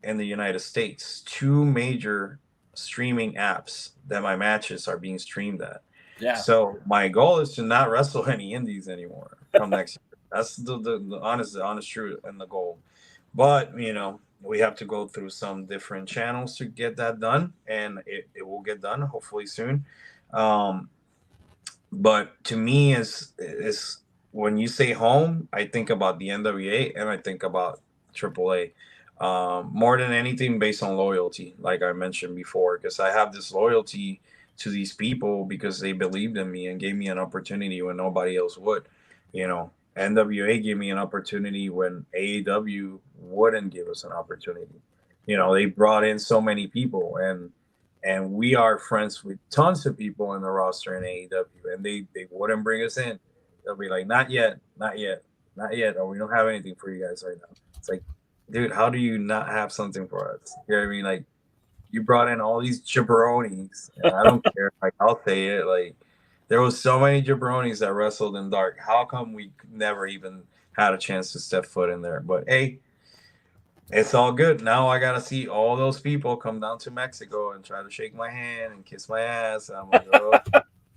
in the United States. 2 major streaming apps that my matches are being streamed at. Yeah. So my goal is to not wrestle any indies anymore come next year. That's the honest truth and the goal. But, you know, we have to go through some different channels to get that done, and it will get done hopefully soon. But to me, is when you say home, I think about the NWA and I think about AAA. More than anything, based on loyalty, like I mentioned before, because I have this loyalty to these people because they believed in me and gave me an opportunity when nobody else would. You know, NWA gave me an opportunity when AEW wouldn't give us an opportunity. You know, they brought in so many people, and we are friends with tons of people in the roster in AEW, and they wouldn't bring us in. They'll be like, not yet, or we don't have anything for you guys right now. It's like, dude, how do you not have something for us? You know what I mean? Like, you brought in all these jabronis, and I don't care. Like, I'll say it. Like, there was so many jabronis that wrestled in dark. How come we never even had a chance to step foot in there? But hey, it's all good. Now I gotta see all those people come down to Mexico and try to shake my hand and kiss my ass. And I'm like, oh,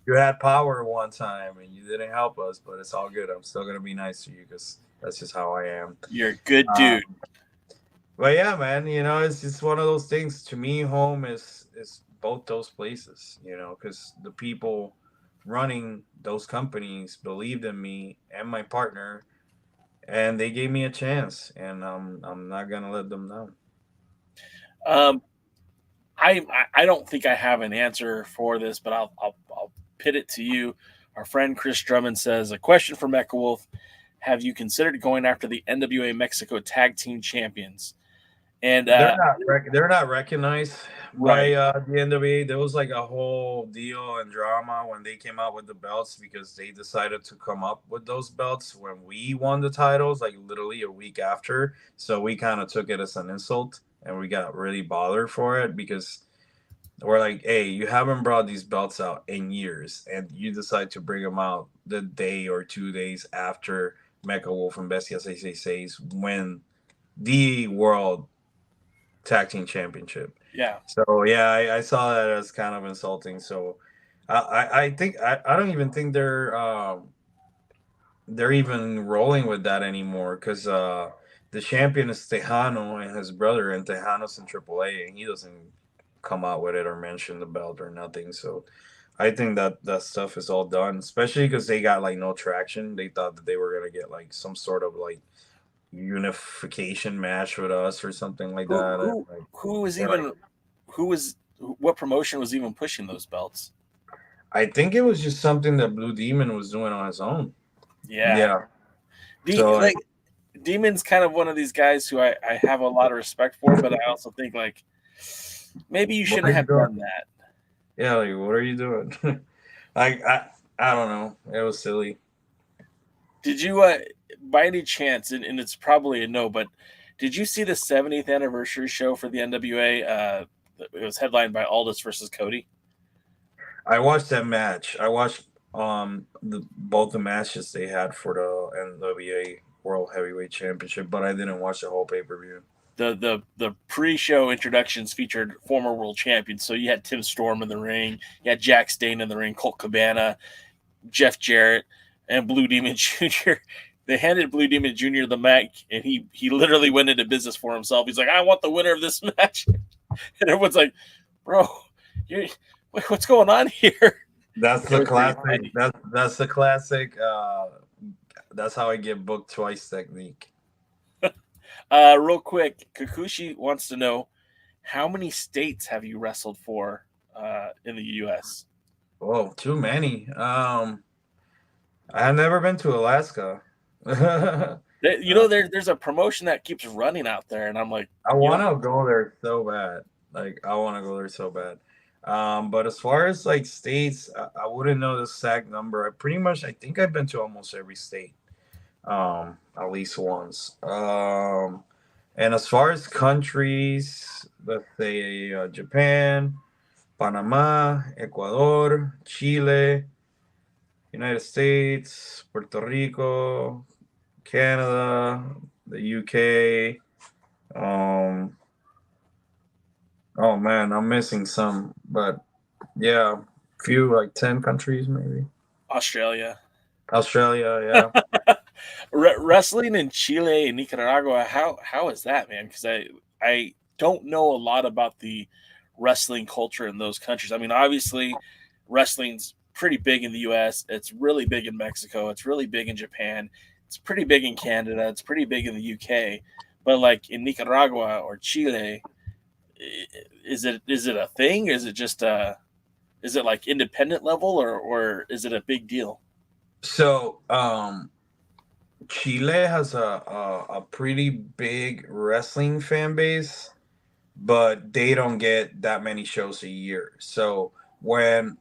you had power one time and you didn't help us, but it's all good. I'm still gonna be nice to you because that's just how I am. You're a good dude. But yeah, man, you know, it's just one of those things. To me, home is both those places, you know, because the people running those companies believed in me and my partner, and they gave me a chance, and I'm not gonna let them down. I don't think I have an answer for this, but I'll pit it to you. Our friend Chris Drummond says, a question for Mecha Wolf. have you considered going after the NWA Mexico Tag Team Champions? And they're not recognized by right. the NWA. There was like a whole deal and drama when they came out with the belts because they decided to come up with those belts when we won the titles, like literally a week after. So we kind of took it as an insult and we got really bothered for it because we're like, hey, you haven't brought these belts out in years and you decide to bring them out the day or 2 days after Mecha Wolf and Bestia 666 win the world tag team championship. Yeah. So yeah, I saw that as kind of insulting. So I think I don't even think they're even rolling with that anymore because the champion is Tejano and his brother, and Tejano's in AAA, and he doesn't come out with it or mention the belt or nothing. So I think that stuff is all done, especially because they got like no traction. They thought that they were gonna get like some sort of like unification match with us or something like that. What promotion was even pushing those belts? I think it was just something that Blue Demon was doing on his own. Yeah. Demon's kind of one of these guys who I have a lot of respect for, but I also think like maybe you shouldn't have done that. Yeah, like what are you doing? I don't know. It was silly. Did you by any chance, and it's probably a no, but did you see the 70th anniversary show for the NWA? It was headlined by Aldis versus Cody. I watched that match. I watched both the matches they had for the NWA World Heavyweight Championship, but I didn't watch the whole pay-per-view. The pre-show introductions featured former world champions. So you had Tim Storm in the ring, you had Jack Stane in the ring, Colt Cabana, Jeff Jarrett, and Blue Demon Jr. They handed Blue Demon Jr. the mic, and he literally went into business for himself. He's like, I want the winner of this match. And everyone's like, bro, what's going on here? That's the classic. That's the classic. That's how I get booked twice technique. Real quick, Kikuchi wants to know, how many states have you wrestled for in the U.S.? Oh, too many. I have never been to Alaska. There's a promotion that keeps running out there, and I'm like, I want to go there so bad. Like, I want to go there so bad. But as far as like states, I wouldn't know the exact number. I think I've been to almost every state, at least once. And as far as countries, let's say Japan, Panama, Ecuador, Chile, United States, Puerto Rico, Canada, the UK. Oh man, I'm missing some, but yeah, few like 10 countries maybe. Australia, yeah. Wrestling in Chile and Nicaragua. How is that, man? Because I don't know a lot about the wrestling culture in those countries. I mean, obviously, wrestling's pretty big in the U.S. It's really big in Mexico. It's really big in Japan. It's pretty big in Canada. It's pretty big in the UK. But like in Nicaragua or Chile, is it a thing? Is it just is it like independent level or is it a big deal? So Chile has a pretty big wrestling fan base, but they don't get that many shows a year. So when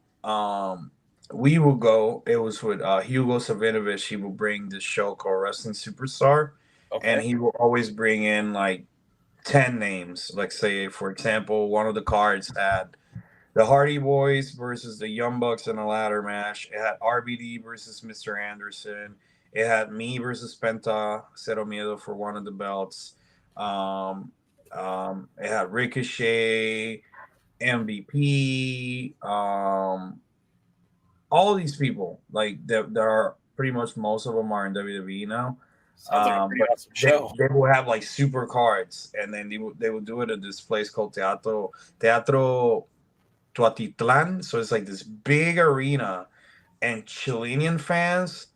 we will go, it was with Hugo Savinovich. He will bring this show called Wrestling Superstar, and he will always bring in like 10 names. Like, say, for example, one of the cards had the Hardy Boys versus the Young Bucks in a ladder match. It had RBD versus Mr. Anderson. It had me versus Penta Cero Miedo for one of the belts. It had Ricochet, MVP, all these people. Like, there are pretty much most of them are in WWE now. Sounds like a pretty awesome show. They will have like super cards, and then they will do it at this place called Teatro Tuatitlan. So it's like this big arena, and Chilean fans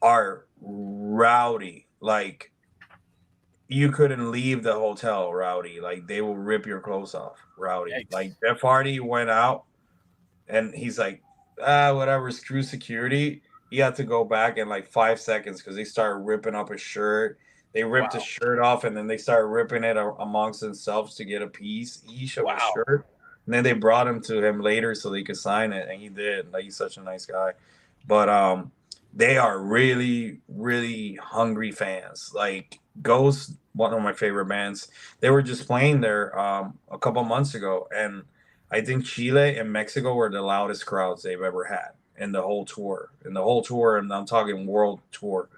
are rowdy. Like, you couldn't leave the hotel rowdy. Like, they will rip your clothes off rowdy. Yikes. Like, Jeff Hardy went out, and he's like, whatever, screw security. he had to go back in like 5 seconds because they started ripping up his shirt. They ripped his shirt off, and then they started ripping it amongst themselves to get a piece each of his shirt. And then they brought him to him later so they could sign it, and he did. Like, he's such a nice guy. But they are really, really hungry fans. Like, Ghost, one of my favorite bands, they were just playing there a couple months ago, and I think Chile and Mexico were the loudest crowds they've ever had in the whole tour. And I'm talking world tour.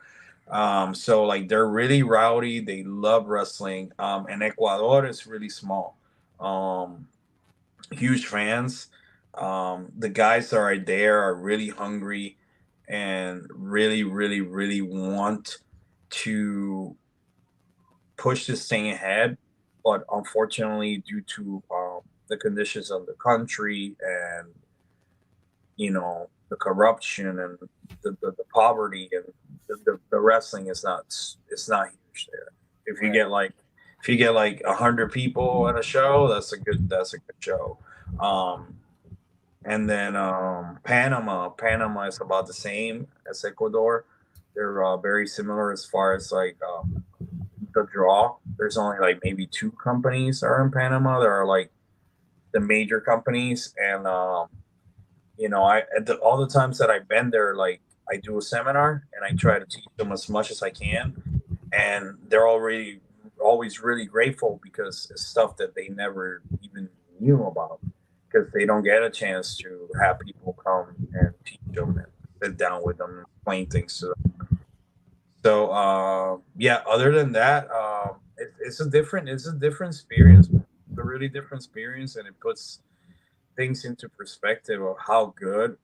So like they're really rowdy. They love wrestling. And Ecuador is really small. Huge fans. The guys that are there are really hungry and really, really, really want to push this thing ahead. But unfortunately, due to the conditions of the country and, you know, the corruption and the poverty and the wrestling is not huge there. If you get like 100 people at a show, that's a good show. And then Panama is about the same as Ecuador. They're very similar as far as like the draw. There's only like maybe 2 companies that are in Panama. There are like the major companies, and you know, all the times that I've been there, like I do a seminar and I try to teach them as much as I can, and they're always really grateful because it's stuff that they never even knew about, because they don't get a chance to have people come and teach them and sit down with them and explain things to them. So yeah, other than that, it's a different experience. It's a really different experience, and it puts things into perspective of how good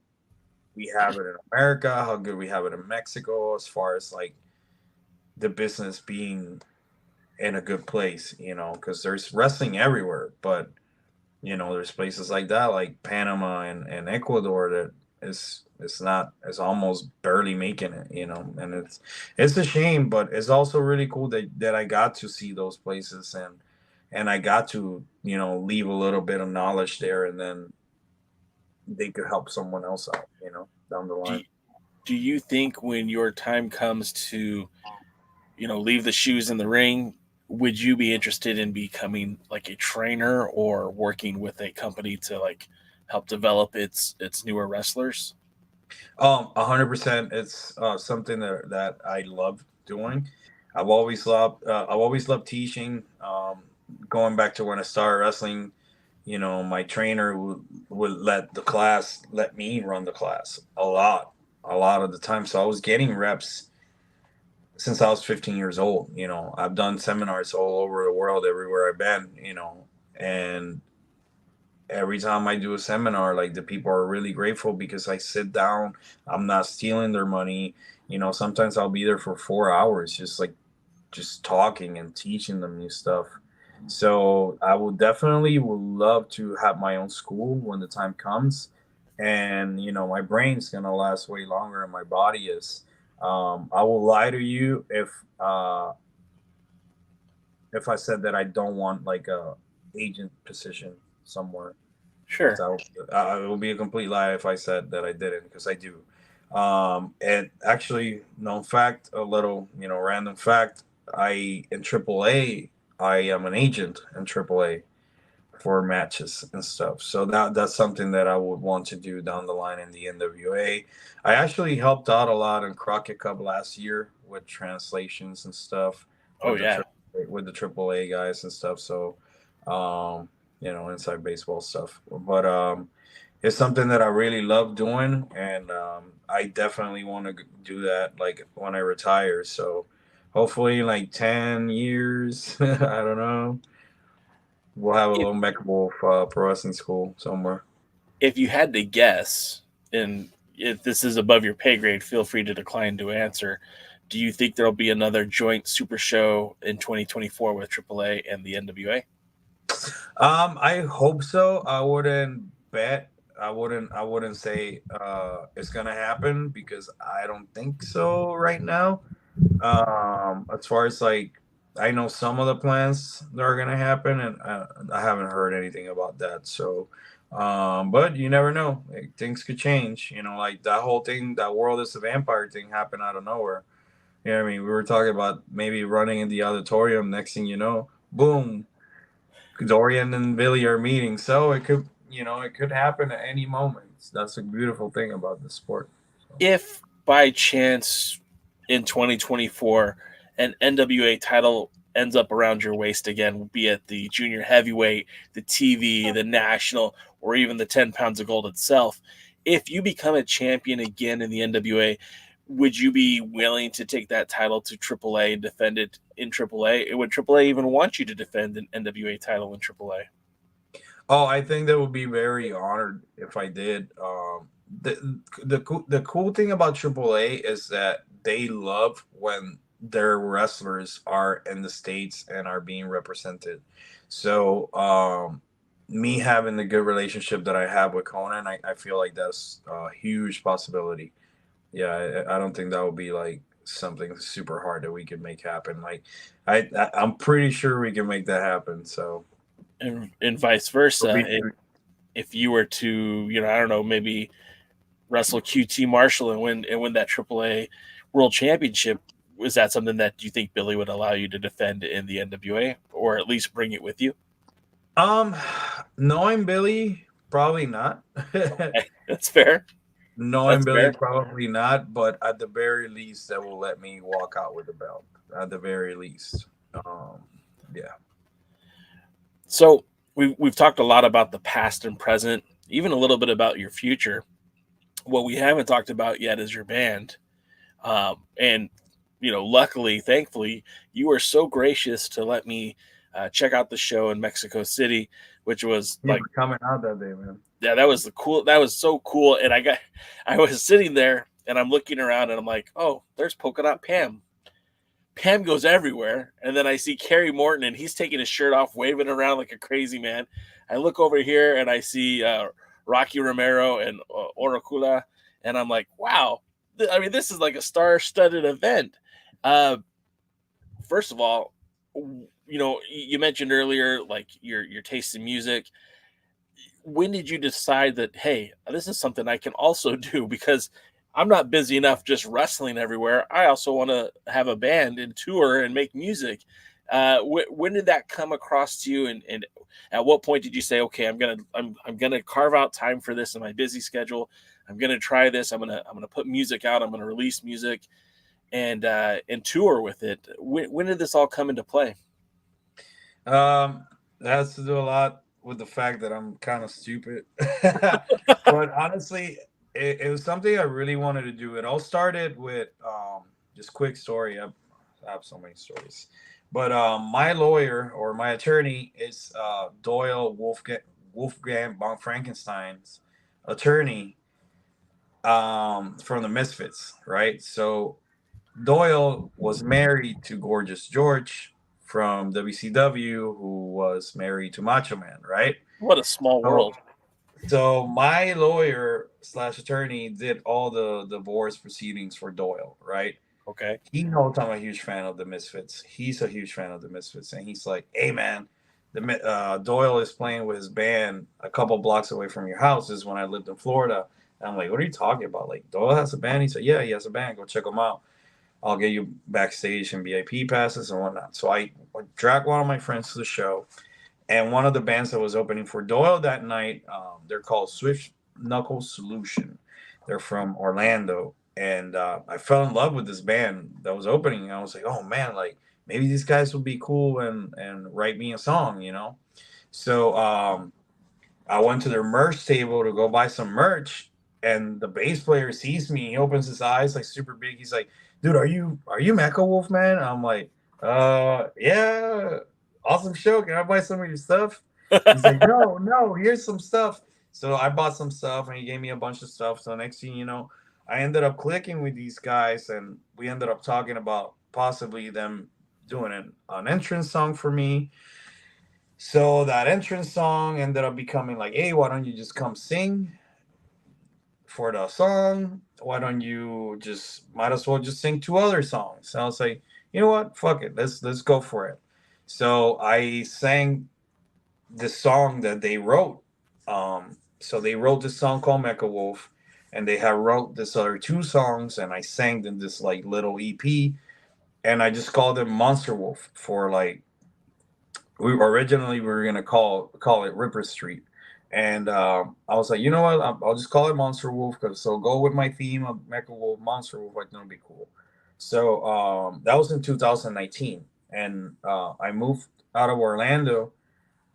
we have it in America, how good we have it in Mexico, as far as like the business being in a good place, you know, because there's wrestling everywhere, but you know, there's places like that, like Panama and Ecuador, that is almost barely making it, you know, and it's a shame, but it's also really cool that I got to see those places, and I got to, you know, leave a little bit of knowledge there, and then they could help someone else out, you know, down the line. Do you think when your time comes to, you know, leave the shoes in the ring, would you be interested in becoming like a trainer or working with a company to like help develop its newer wrestlers? 100%. It's something that I love doing. I've always loved teaching. Going back to when I started wrestling, you know, my trainer would let me run the class a lot of the time. So I was getting reps since I was 15 years old. You know, I've done seminars all over the world, everywhere I've been, you know, and every time I do a seminar, like, the people are really grateful because I sit down, I'm not stealing their money. You know, sometimes I'll be there for 4 hours, just talking and teaching them new stuff. So I would love to have my own school when the time comes. And, you know, my brain's going to last way longer than my body is. I will lie to you if I said that I don't want like a agent position somewhere. Sure. It would be a complete lie if I said that I didn't, because I do. And actually, a little, you know, random fact, in AAA, I am an agent in AAA for matches and stuff. So that's something that I would want to do down the line in the NWA. I actually helped out a lot in Crockett Cup last year with translations and stuff. With the AAA guys and stuff. So, you know, inside baseball stuff. But it's something that I really love doing, and I definitely want to do that like when I retire. So hopefully in like 10 years, I don't know, we'll have a little Mecha Wolf pro wrestling school somewhere. If you had to guess, and if this is above your pay grade, feel free to decline to answer. Do you think there'll be another joint super show in 2024 with AAA and the NWA? I hope so. I wouldn't bet. I wouldn't say it's gonna happen, because I don't think so right now. As far as like, I know some of the plans that are gonna happen, and I haven't heard anything about that. So But you never know. Like, things could change. You know, like that whole thing, that World is a Vampire thing happened out of nowhere. You know what I mean? We were talking about maybe running in the auditorium. Next thing you know, boom, Dorian and Billy are meeting. So it could, it could happen at any moment. That's a beautiful thing about the sport. So. If by chance in 2024 an NWA title ends up around your waist again, be it the junior heavyweight, the TV, the national, or even the 10 pounds of gold itself, if you become a champion again in the NWA, would you be willing to take that title to AAA and defend it in AAA? Would AAA even want you to defend an NWA title in AAA? Oh, I think that would be very honored if I did. The cool thing about AAA is that they love when their wrestlers are in the States and are being represented. So me having the good relationship that I have with Conan, I feel like that's a huge possibility. Yeah, I don't think that would be like something super hard that we could make happen. Like I'm pretty sure we can make that happen. So and vice versa. If you were to, I don't know, maybe wrestle QT Marshall and win that AAA World Championship, is that something that you think Billy would allow you to defend in the NWA, or at least bring it with you? Knowing Billy, probably not. Okay, that's fair. Knowing Billy, probably not. But at the very least, that will let me walk out with the belt. At the very least, yeah. So we've talked a lot about the past and present, even a little bit about your future. What we haven't talked about yet is your band. And, luckily, thankfully, you were so gracious to let me check out the show in Mexico City, which was like coming out that day, man. Yeah, that was that was so cool. And I was sitting there and I'm looking around and I'm like, oh, there's Polka Dot Pam. Pam goes everywhere. And then I see Kerry Morton and he's taking his shirt off, waving around like a crazy man. I look over here and I see Rocky Romero and Oracula. And I'm like, wow, this is like a star-studded event. First of all, you mentioned earlier, like your taste in music. When did you decide that, hey, this is something I can also do? Because I'm not busy enough just wrestling everywhere. I also want to have a band and tour and make music. When did that come across to you? And at what point did you say, okay, I'm gonna carve out time for this in my busy schedule. I'm gonna try this. I'm gonna put music out. I'm gonna release music and tour with it. When did this all come into play? That has to do a lot with the fact that I'm kind of stupid. But honestly, it was something I really wanted to do. It all started with just quick story. I have so many stories. But my lawyer or my attorney is Doyle Wolfgang von Frankenstein's attorney from the Misfits, right? So Doyle was married to Gorgeous George from WCW, who was married to Macho Man, right? What a small world. So my lawyer / attorney did all the divorce proceedings for Doyle, right? Okay. He knows I'm a huge fan of the Misfits. He's a huge fan of the Misfits. And he's like, hey, man, Doyle is playing with his band a couple blocks away from your house. This is when I lived in Florida. And I'm like, what are you talking about? Like, Doyle has a band? He said, yeah, he has a band. Go check him out. I'll get you backstage and VIP passes and whatnot. So I dragged one of my friends to the show. And one of the bands that was opening for Doyle that night, they're called Swift Knuckle Solution. They're from Orlando. And I fell in love with this band that was opening. And I was like, oh, man, like maybe these guys will be cool and write me a song, So I went to their merch table to go buy some merch. And the bass player sees me. He opens his eyes like super big. He's like, dude, are you Mecha Wolf, man? I'm like, yeah, awesome show. Can I buy some of your stuff? He's like, no, here's some stuff. So I bought some stuff and he gave me a bunch of stuff. So next thing you know, I ended up clicking with these guys and we ended up talking about possibly them doing an entrance song for me. So that entrance song ended up becoming like, hey, why don't you just come sing for the song? Why don't you might as well just sing 2 other songs? And I was like, you know what? Fuck it. Let's go for it. So I sang the song that they wrote So they wrote this song called Mecha Wolf, and they had wrote this other 2 songs, and I sang in this like little EP, and I just called it Monster Wolf for like we were gonna call it Ripper Street, and I was like, you know what, I'll just call it Monster Wolf because so go with my theme of Mecha Wolf, Monster Wolf. I think it'll be cool. So that was in 2019, and I moved out of Orlando.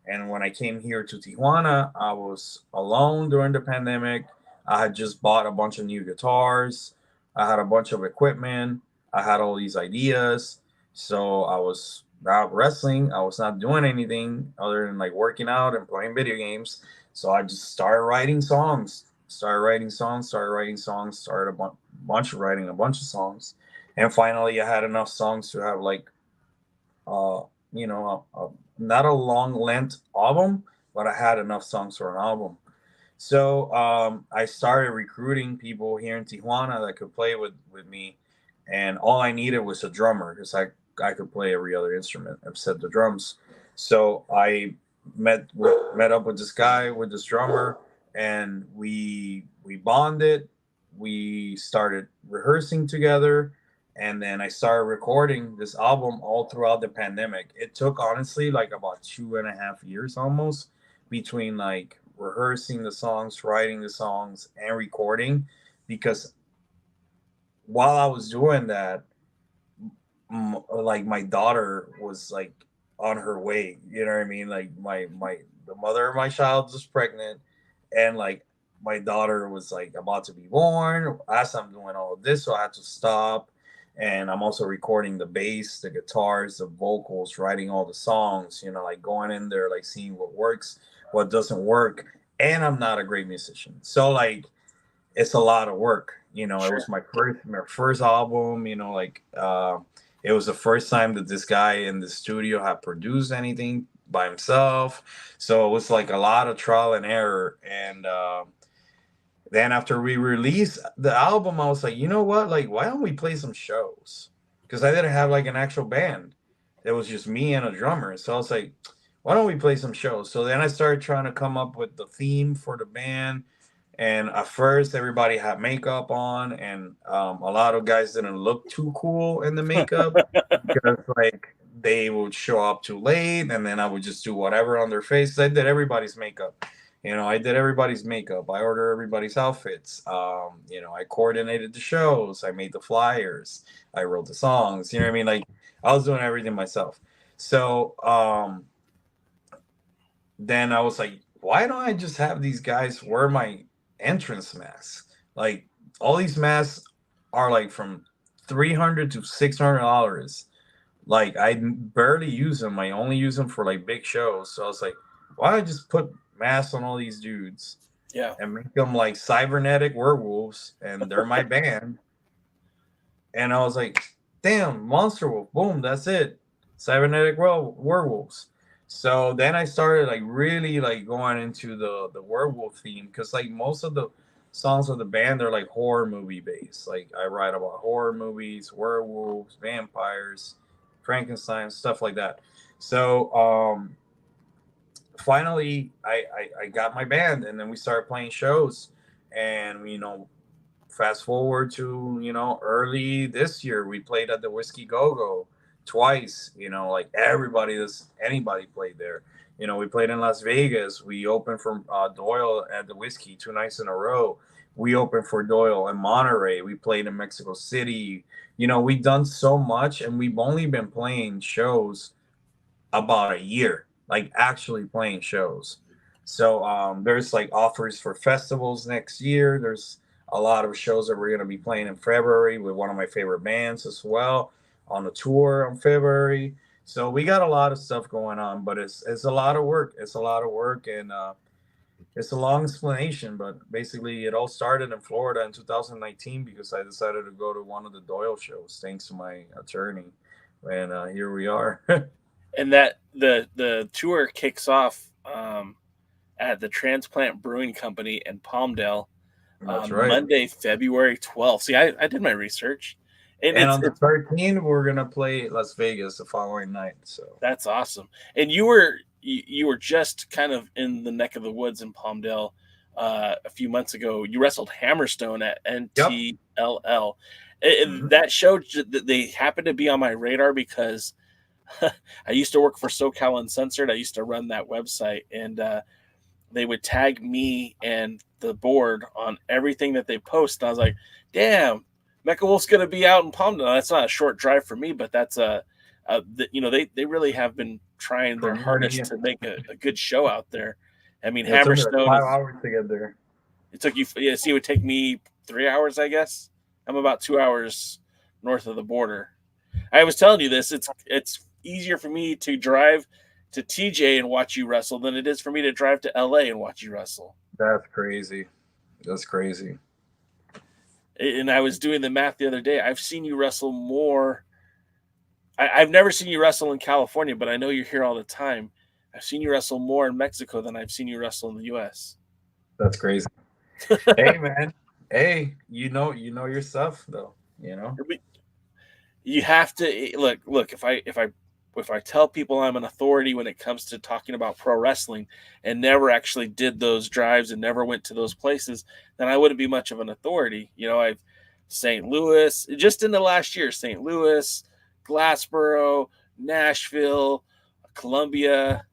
And when I came here to Tijuana, I was alone during the pandemic. I had just bought a bunch of new guitars. I had a bunch of equipment. I had all these ideas. So I was not wrestling. I was not doing anything other than like working out and playing video games. So I just started writing songs, started writing a bunch of songs. And finally, I had enough songs to have like, not a long length album, but I had enough songs for an album. So I started recruiting people here in Tijuana that could play with me, and all I needed was a drummer because I could play every other instrument except the drums. So I met up with this guy, with this drummer, and we bonded. We started rehearsing together. And then I started recording this album all throughout the pandemic. It took honestly like about 2.5 years almost between like rehearsing the songs, writing the songs, and recording, because while I was doing that, like my daughter was like on her way. You know what I mean? Like the mother of my child was pregnant, and like my daughter was like about to be born as I'm doing all of this, so I had to stop. And I'm also recording the bass, the guitars, the vocals, writing all the songs, like going in there, like seeing what works, what doesn't work. And I'm not a great musician. So like, it's a lot of work, It was my first album, it was the first time that this guy in the studio had produced anything by himself. So it was like a lot of trial and error. And, then after we released the album, I was like, you know what? Like, why don't we play some shows? Because I didn't have like an actual band. It was just me and a drummer. So I was like, why don't we play some shows? So then I started trying to come up with the theme for the band. And at first, everybody had makeup on. And a lot of guys didn't look too cool in the makeup because like they would show up too late. And then I would just do whatever on their face. I did everybody's makeup. I did everybody's makeup. I ordered everybody's outfits. I coordinated the shows. I made the flyers. I wrote the songs. You know what I mean? Like, I was doing everything myself. So then I was like, why don't I just have these guys wear my entrance masks? Like, all these masks are like from $300 to $600. Like, I barely use them. I only use them for like big shows. So I was like, why don't I just put masks on all these dudes, and make them like cybernetic werewolves, and they're my band. And I was like, damn, Monster Wolf, boom, that's it, cybernetic werewolves. So then I started like really like going into the werewolf theme, because like most of the songs of the band are like horror movie based. Like I write about horror movies, werewolves, vampires, Frankenstein, stuff like that. So finally I got my band, and then we started playing shows. And fast forward to early this year, we played at the Whiskey Go-Go twice. Like anybody played there. We played in Las Vegas. We opened for Doyle at the Whiskey 2 nights in a row. We opened for Doyle in Monterey. We played in Mexico City. We've done so much, and we've only been playing shows about a year, like actually playing shows. So there's like offers for festivals next year. There's a lot of shows that we're going to be playing in February with one of my favorite bands as well, on a tour in February. So we got a lot of stuff going on, but it's a lot of work. It's a lot of work, and it's a long explanation, but basically it all started in Florida in 2019 because I decided to go to one of the Doyle shows thanks to my attorney, and here we are. And that the tour kicks off at the Transplant Brewing Company in Palmdale. That's right. Monday, February 12th. See, I did my research. And on the 13th, we're gonna play Las Vegas the following night. So that's awesome. And you were you were just kind of in the neck of the woods in Palmdale a few months ago. You wrestled Hammerstone at NTLL. That show, that they happened to be on my radar because I used to work for SoCal Uncensored. I used to run that website, and they would tag me and the board on everything that they post. And I was like, damn, Mecha Wolf's going to be out in Palmdale. That's not a short drive for me, but that's they really have been trying their hardest to make a good show out there. I mean, Yeah, Hammerstone, it took me like 5 hours to get there. it took you, yeah, see, it would take me 3 hours, I guess. I'm about 2 hours north of the border. I was telling you this. It's easier for me to drive to TJ and watch you wrestle than it is for me to drive to LA and watch you wrestle. That's crazy. That's crazy. And I was doing the math the other day. I've seen you wrestle more. I've never seen you wrestle in California, but I know you're here all the time. I've seen you wrestle more in Mexico than I've seen you wrestle in the U.S. That's crazy. Hey, man. Hey, you know your stuff, though. You know. You have to look. If I tell people I'm an authority when it comes to talking about pro wrestling and never actually did those drives and never went to those places, then I wouldn't be much of an authority. You know, I've St. Louis, just in the last year, St. Louis, Glassboro, Nashville, Columbia,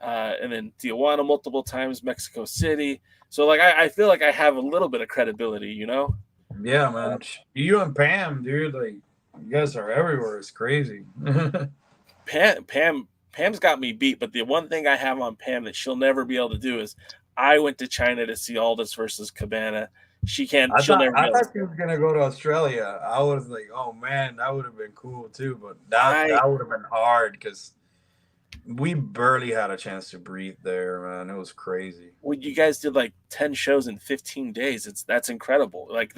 and then Tijuana multiple times, Mexico City. So like I feel like I have a little bit of credibility, you know? Yeah, man. You and Pam, dude, like you guys are everywhere. It's crazy. Pam's got me beat, but the one thing I have on Pam that she'll never be able to do is I went to China to see Aldous versus Cabana. She can't. I she'll thought, never. I thought she was gonna go to Australia. I was like, oh man, that would have been cool too. But that would have been hard because we barely had a chance to breathe there, man. It was crazy. Well, you guys did like 10 shows in 15 days. That's incredible. Like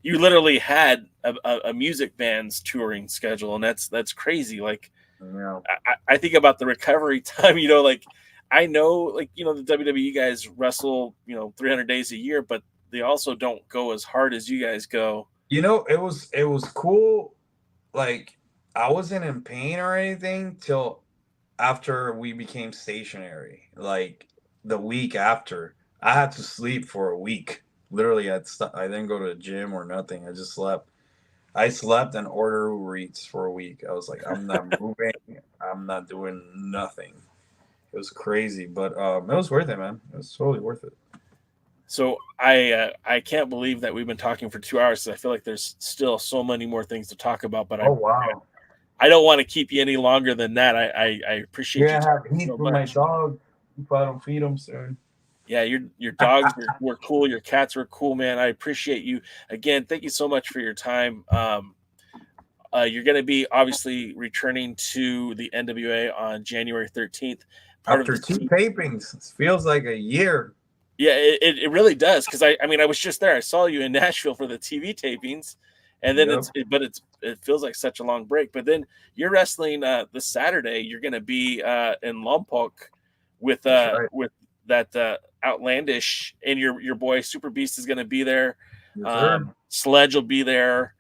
you literally had a music band's touring schedule, and that's crazy. Like, yeah. I think about the recovery time. You know, like I know, like the WWE guys wrestle 300 days a year, but they also don't go as hard as you guys go. You know, it was cool. Like I wasn't in pain or anything till after we became stationary. Like the week after, I had to sleep for a week. Literally, I didn't go to the gym or nothing. I just slept. I slept and ordered Uber Eats for a week. I was like, I'm not moving. I'm not doing nothing. It was crazy, but it was worth it, man. It was totally worth it. So I can't believe that we've been talking for 2 hours. I feel like there's still so many more things to talk about. But wow. I don't want to keep you any longer than that. I appreciate you talking so much. My dog, if I don't feed him soon. Yeah, your dogs were cool. Your cats were cool, man. I appreciate you. Again, thank you so much for your time. You're going to be obviously returning to the NWA on January 13th. After 2 tapings, it feels like a year. Yeah, it really does. Because I was just there. I saw you in Nashville for the TV tapings, and then it feels like such a long break. But then you're wrestling this Saturday. You're going to be in Lompoc with that Outlandish, and your boy Super Beast is going to be there. Sledge will be there.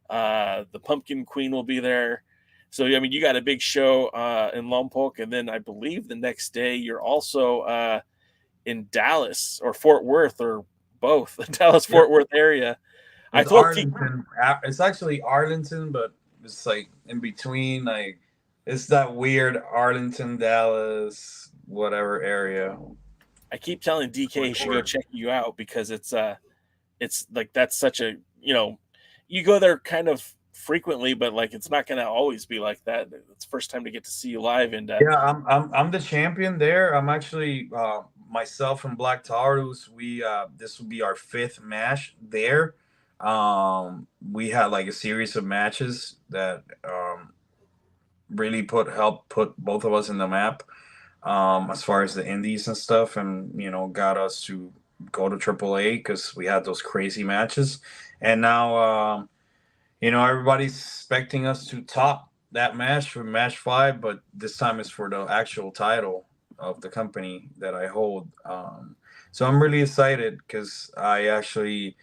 The Pumpkin Queen will be there. So you got a big show in Lompoc, and then I believe the next day you're also in Dallas or Fort Worth or both, the Dallas Fort Worth area. It's Arlington. It's actually Arlington, but it's like in between. Like it's that weird Arlington, Dallas, whatever area. I keep telling DK he should go check you out because it's like that's such a you go there kind of frequently, but like it's not going to always be like that. It's the first time to get to see you live, and yeah, I'm the champion there. I'm actually myself and Black Taurus. We this will be our 5th match there. We had like a series of matches that really helped put both of us in the map. As far as the indies and stuff, and got us to go to AAA because we had those crazy matches, and now everybody's expecting us to top that match for match 5, but this time it's for the actual title of the company that I hold. So I'm really excited because I actually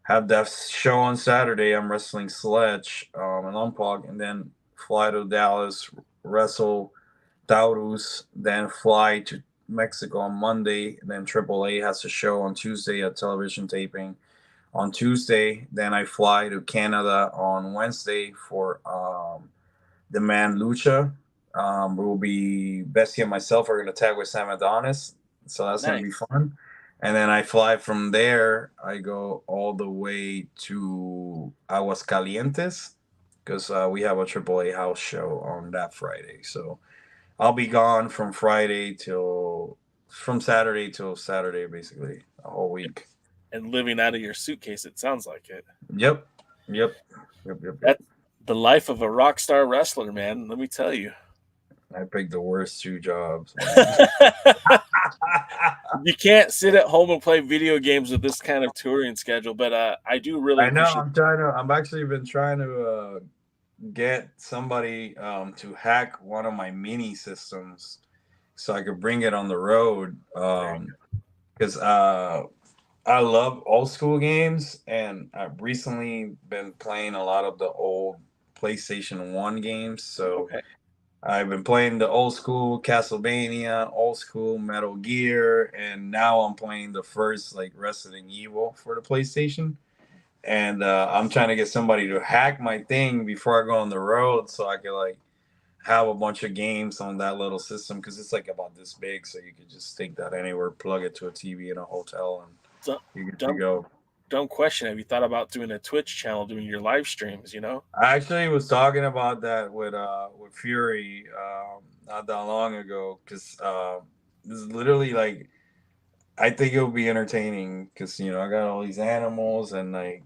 have that show on Saturday. I'm wrestling Sledge in Lompoc, and then fly to Dallas, wrestle Taurus, then fly to Mexico on Monday. Then AAA has a show on Tuesday, a television taping on Tuesday. Then I fly to Canada on Wednesday for the Man Lucha. We'll be Bessie and myself are going to tag with Sam Adonis, so that's going to be fun. And then I fly from there. I go all the way to Aguascalientes because we have a AAA house show on that Friday. So I'll be gone from Saturday till Saturday, basically a whole week. And living out of your suitcase, it sounds like it. Yep. That's the life of a rock star wrestler, man. Let me tell you. I picked the worst 2 jobs. You can't sit at home and play video games with this kind of touring schedule, but I do really. I know. I'm actually been trying to get somebody to hack one of my mini systems so I could bring it on the road. Because I love old school games, and I've recently been playing a lot of the old PlayStation 1 games. So I've been playing the old school Castlevania, old school Metal Gear, and now I'm playing the first like Resident Evil for the PlayStation. And I'm trying to get somebody to hack my thing before I go on the road so I can like have a bunch of games on that little system, because it's like about this big, so you could just take that anywhere, plug it to a TV in a hotel, and you get to go. Dumb question. Have you thought about doing a Twitch channel, doing your live streams? I actually was talking about that with Fury not that long ago, because this is literally like, I think it would be entertaining because I got all these animals, and like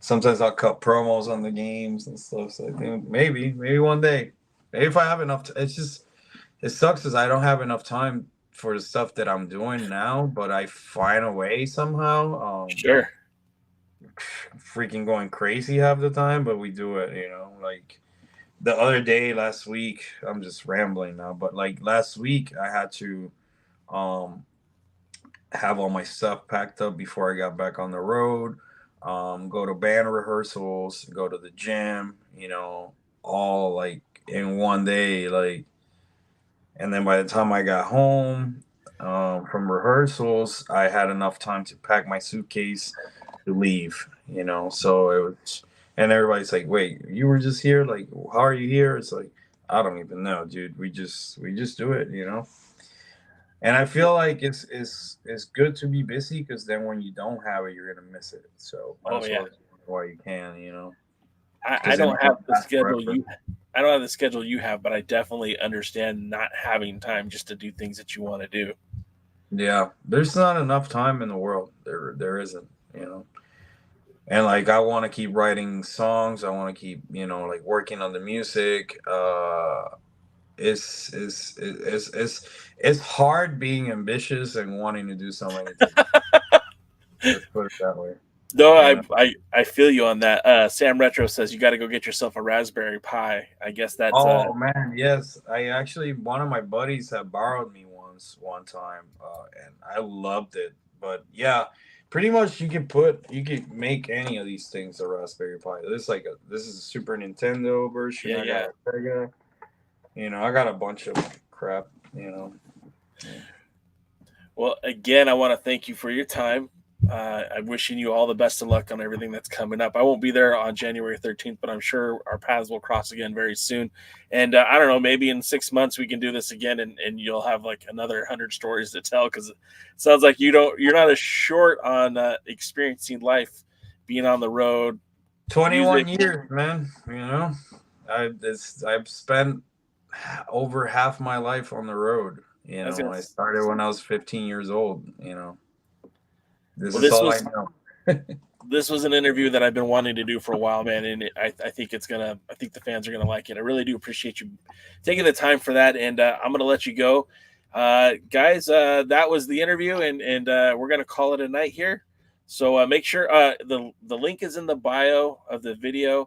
sometimes I'll cut promos on the games and stuff. So I think maybe one day, maybe if I have enough. It sucks because I don't have enough time for the stuff that I'm doing now, but I find a way somehow. Sure. Freaking going crazy half the time, but we do it, like the other day last week, I'm just rambling now, but like last week I had to have all my stuff packed up before I got back on the road, go to band rehearsals, go to the gym, all like in one day, like. And then by the time I got home from rehearsals, I had enough time to pack my suitcase to leave, so it was, and everybody's like, wait, you were just here? Like, how are you here? It's like, I don't even know, dude. We just do it, And I feel like it's good to be busy, because then when you don't have it, you're gonna miss it. So while you can, I don't have the schedule I don't have the schedule you have, but I definitely understand not having time just to do things that you want to do. Yeah, there's not enough time in the world. There isn't, And like, I want to keep writing songs. I want to keep, like working on the music. It's hard being ambitious and wanting to do so many things. Let's put it that way. No, I feel you on that. Sam Retro says you got to go get yourself a Raspberry Pi. I guess that's. Oh man, yes. I actually, one of my buddies had borrowed me one time, and I loved it. But yeah, pretty much you could make any of these things a Raspberry Pi. This is a Super Nintendo version. I got a Sega. I got a bunch of crap. Well, again, I want to thank you for your time. I'm wishing you all the best of luck on everything that's coming up. I won't be there on January 13th, but I'm sure our paths will cross again very soon. And I don't know, maybe in 6 months we can do this again, and you'll have like another 100 stories to tell, because it sounds like you're not as short on experiencing life, being on the road. 21 years, man. I've spent over half my life on the road. I started when I was 15 years old. This is all I know. This was an interview that I've been wanting to do for a while, man, and I think the fans are gonna like it. I really do appreciate you taking the time for that, and I'm gonna let you go, guys. That was the interview, and we're gonna call it a night here. So make sure the link is in the bio of the video,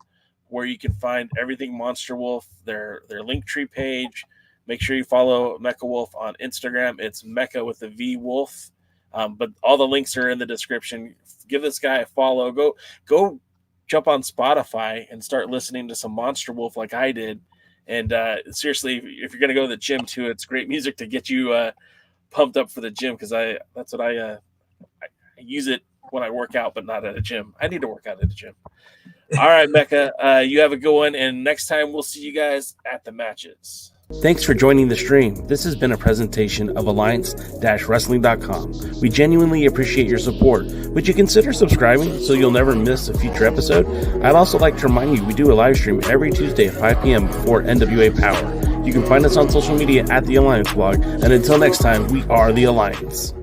where you can find everything Monster Wolf, their Linktree page. Make sure you follow Mecha Wolf on Instagram. It's Mecha with the V Wolf. But all the links are in the description. Give this guy a follow. Go jump on Spotify and start listening to some Monster Wolf like I did. And seriously, if you're going to go to the gym too, it's great music to get you pumped up for the gym, because I use it when I work out, but not at a gym. I need to work out at a gym. All right, Mecha, you have a good one, and next time we'll see you guys at the matches. Thanks for joining the stream. This has been a presentation of Alliance-Wrestling.com. We genuinely appreciate your support. Would you consider subscribing so you'll never miss a future episode? I'd also like to remind you we do a live stream every Tuesday at 5 p.m. before NWA Power. You can find us on social media at The Alliance Blog, and until next time, we are The Alliance.